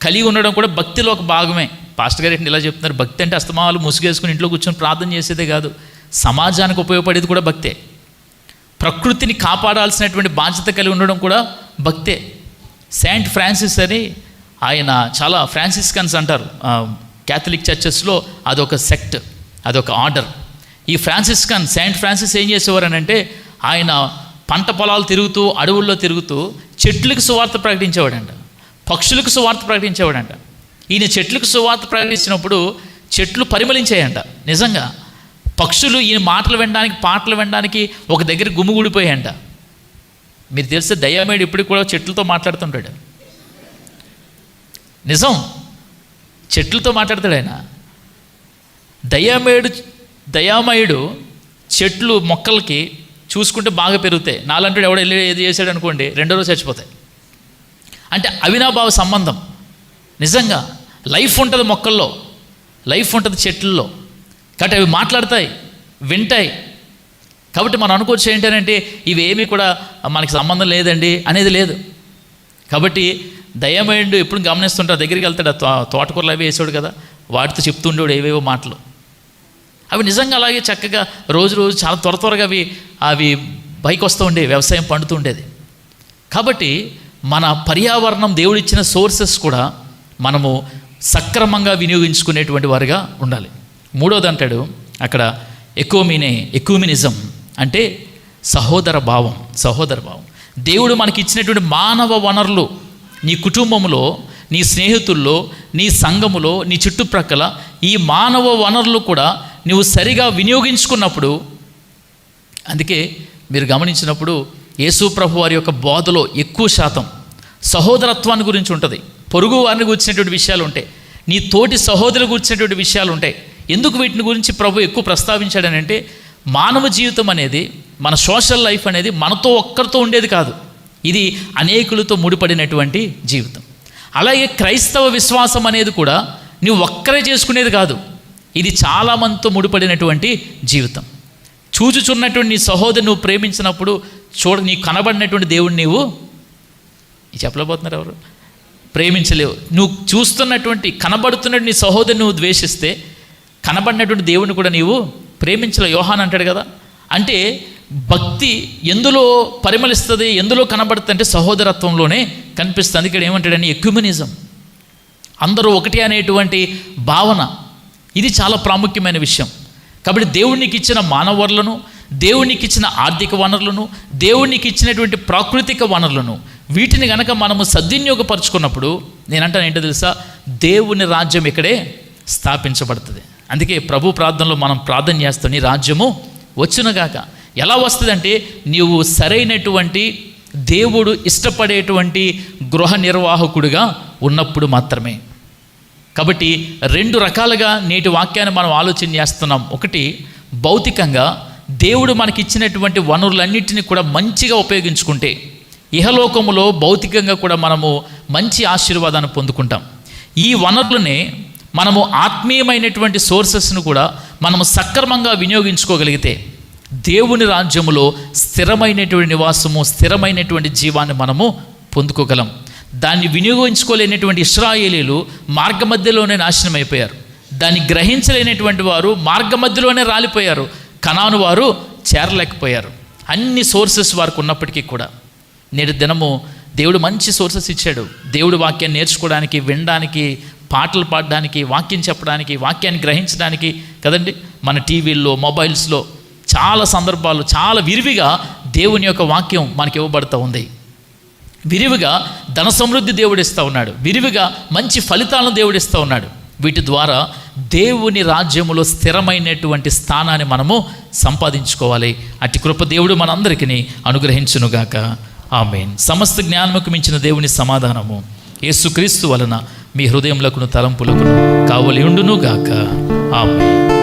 కలిగి ఉండడం కూడా భక్తిలో ఒక భాగమే. పాస్టర్ గారు ఇలా చెప్తున్నారు, భక్తి అంటే అస్తమాలు ముసుగేసుకుని ఇంట్లో కూర్చొని ప్రార్థన చేసేదే కాదు, సమాజానికి ఉపయోగపడేది కూడా భక్తే. ప్రకృతిని కాపాడాల్సినటువంటి బాధ్యత కలిగి ఉండడం కూడా భక్తే. సెయింట్ ఫ్రాన్సిస్ అని ఆయన, చాలా ఫ్రాన్సిస్కన్స్ అంటారు క్యాథలిక్ చర్చెస్లో, అదొక సెక్ట్, అదొక ఆర్డర్. ఈ సెయింట్ ఫ్రాన్సిస్ ఏం చేసేవారు అని అంటే, ఆయన పంట పొలాలు తిరుగుతూ, అడవుల్లో తిరుగుతూ చెట్లకు సువార్త ప్రకటించేవాడంట, పక్షులకు సువార్త ప్రకటించేవాడంట. ఈయన చెట్లకు సువార్త ప్రకటించినప్పుడు చెట్లు పరిమళించాయంట. నిజంగా పక్షులు ఈయన మాటలు వినడానికి, పాటలు వినడానికి ఒక దగ్గర గుమిగూడిపోయాయంట. మీరు తెలిస్తే దయామయుడు ఇప్పటికి కూడా చెట్లతో మాట్లాడుతుంటాడు. నిజం, చెట్లతో మాట్లాడతాడు ఆయన. దయామయుడు చెట్లు మొక్కలకి చూసుకుంటే బాగా పెరుగుతాయి. నాలంటాడు ఎవడో వెళ్ళి ఏది చేశాడు అనుకోండి, రెండో రోజు చచ్చిపోతాయి. అంటే అవినాభావ సంబంధం. నిజంగా లైఫ్ ఉంటుంది మొక్కల్లో, లైఫ్ ఉంటుంది చెట్లలో. కాబట్టి అవి మాట్లాడతాయి, వింటాయి. కాబట్టి మనం అనుకోవచ్చు ఏంటంటే ఇవేమీ కూడా మనకి సంబంధం లేదండి అనేది లేదు. కాబట్టి దయామయుడు ఎప్పుడు గమనిస్తుంటాడు, దగ్గరికి వెళ్తాడు, తోటకూరలు అవి వేసాడు కదా, వాటితో చెప్తుండేవాడు ఏవేవో మాటలు. అవి నిజంగా అలాగే చక్కగా రోజు చాలా త్వరగా అవి పైకి వస్తూ ఉండేవి, వ్యవసాయం పండుతూ ఉండేది. కాబట్టి మన పర్యావరణం, దేవుడిచ్చిన సోర్సెస్ కూడా మనము సక్రమంగా వినియోగించుకునేటువంటి వారిగా ఉండాలి. మూడోది అంటాడు అక్కడ ఎక్యూమినిజం అంటే సహోదర భావం. దేవుడు మనకి ఇచ్చినటువంటి మానవ వనరులు, నీ కుటుంబంలో, నీ స్నేహితుల్లో, నీ సంఘములో, నీ చుట్టుప్రక్కల ఈ మానవ వనరులు కూడా నువ్వు సరిగా వినియోగించుకున్నప్పుడు, అందుకే మీరు గమనించినప్పుడు యేసు ప్రభు వారి యొక్క బోధలో ఎక్కువ శాతం సహోదరత్వాన్ని గురించి ఉంటుంది, పొరుగు వారిని గురించినటువంటి విషయాలు ఉంటాయి, నీ తోటి సహోదరుల గురించినటువంటి విషయాలు ఉంటాయి. ఎందుకు వీటిని గురించి ప్రభు ఎక్కువ ప్రస్తావించాడనంటే, మానవ జీవితం అనేది, మన సోషల్ లైఫ్ అనేది మనతో ఒక్కరితో ఉండేది కాదు, ఇది అనేకులతో ముడిపడినటువంటి జీవితం. అలాగే క్రైస్తవ విశ్వాసం అనేది కూడా నువ్వు ఒక్కరే చేసుకునేది కాదు, ఇది చాలామందితో ముడిపడినటువంటి జీవితం. చూచుచున్నటువంటి నీ సహోదరు నువ్వు ప్రేమించినప్పుడు నీకు కనబడినటువంటి దేవుడిని నీవు చెప్పలేకపోతున్నారు ఎవరు ప్రేమించలేవు. నువ్వు చూస్తున్నటువంటి, కనబడుతున్నటువంటి నీ సహోదరు నువ్వు ద్వేషిస్తే కనబడినటువంటి దేవుడిని కూడా నీవు ప్రేమించలేవు. యోహాన్ అంటాడు కదా. అంటే భక్తి ఎందులో పరిమళిస్తుంది, ఎందులో కనబడుతుంది అంటే సహోదరత్వంలోనే కనిపిస్తుంది. ఇక్కడ ఏమంటాడని ఎక్యూమెనిజం, అందరూ ఒకటి అనేటువంటి భావన, ఇది చాలా ప్రాముఖ్యమైన విషయం. కాబట్టి దేవునికి ఇచ్చిన మానవ వనరులను, దేవునికి ఇచ్చిన ఆర్థిక వనరులను, దేవునికి ఇచ్చినటువంటి ప్రాకృతిక వనరులను, వీటిని కనుక మనము సద్వినియోగపరుచుకున్నప్పుడు, నేనంటాను ఏంటో తెలుసా, దేవుని రాజ్యం ఇక్కడే స్థాపించబడుతుంది. అందుకే ప్రభు ప్రార్థనలో మనం ప్రార్థన చేస్తాం, నీ రాజ్యము వచ్చునుగాక. ఎలా వస్తుందంటే, నీవు సరైనటువంటి దేవుడు ఇష్టపడేటువంటి గృహ నిర్వాహకుడిగా ఉన్నప్పుడు మాత్రమే. కాబట్టి రెండు రకాలుగా నేటి వాక్యాన్ని మనం ఆలోచన చేస్తున్నాం. ఒకటి, భౌతికంగా దేవుడు మనకిచ్చినటువంటి వనరులన్నింటినీ కూడా మంచిగా ఉపయోగించుకుంటే ఇహలోకములో భౌతికంగా కూడా మనము మంచి ఆశీర్వాదాన్ని పొందుకుంటాం. ఈ వనరులనే మనము ఆత్మీయమైనటువంటి సోర్సెస్ను కూడా మనము సక్రమంగా వినియోగించుకోగలిగితే దేవుని రాజ్యములో స్థిరమైనటువంటి నివాసము, స్థిరమైనటువంటి జీవాన్ని మనము పొందుకోగలం. దాన్ని వినియోగించుకోలేనటువంటి ఇశ్రాయేలీలు మార్గమధ్యలోనే నాశనం అయిపోయారు. దాన్ని గ్రహించలేనటువంటి వారు మార్గమధ్యలోనే రాలిపోయారు. కనాను వారు చేరలేకపోయారు. అన్ని సోర్సెస్ వారికి ఉన్నప్పటికీ కూడా నేటి దినము దేవుడు మంచి సోర్సెస్ ఇచ్చాడు. దేవుడు వాక్యాన్ని నేర్చుకోవడానికి, వినడానికి, పాటలు పాడడానికి, వాక్యం చెప్పడానికి, వాక్యాన్ని గ్రహించడానికి కదండి. మన టీవీల్లో, మొబైల్స్లో చాలా సందర్భాలు, చాలా విరివిగా దేవుని యొక్క వాక్యం మనకి ఇవ్వబడుతూ ఉంది. విరివిగా ధన సమృద్ధి దేవుడిస్తూ ఉన్నాడు, విరివిగా మంచి ఫలితాలను దేవుడిస్తూ ఉన్నాడు. వీటి ద్వారా దేవుని రాజ్యములో స్థిరమైనటువంటి స్థానాన్ని మనము సంపాదించుకోవాలి. అట్టి కృప దేవుడు మనందరికీ అనుగ్రహించునుగాక. ఆమేన్. సమస్త జ్ఞానముకు మించిన దేవుని సమాధానము యేసుక్రీస్తు వలన మీ హృదయములకును తలంపులకును కావలి ఉండును గాక. ఆమేన్.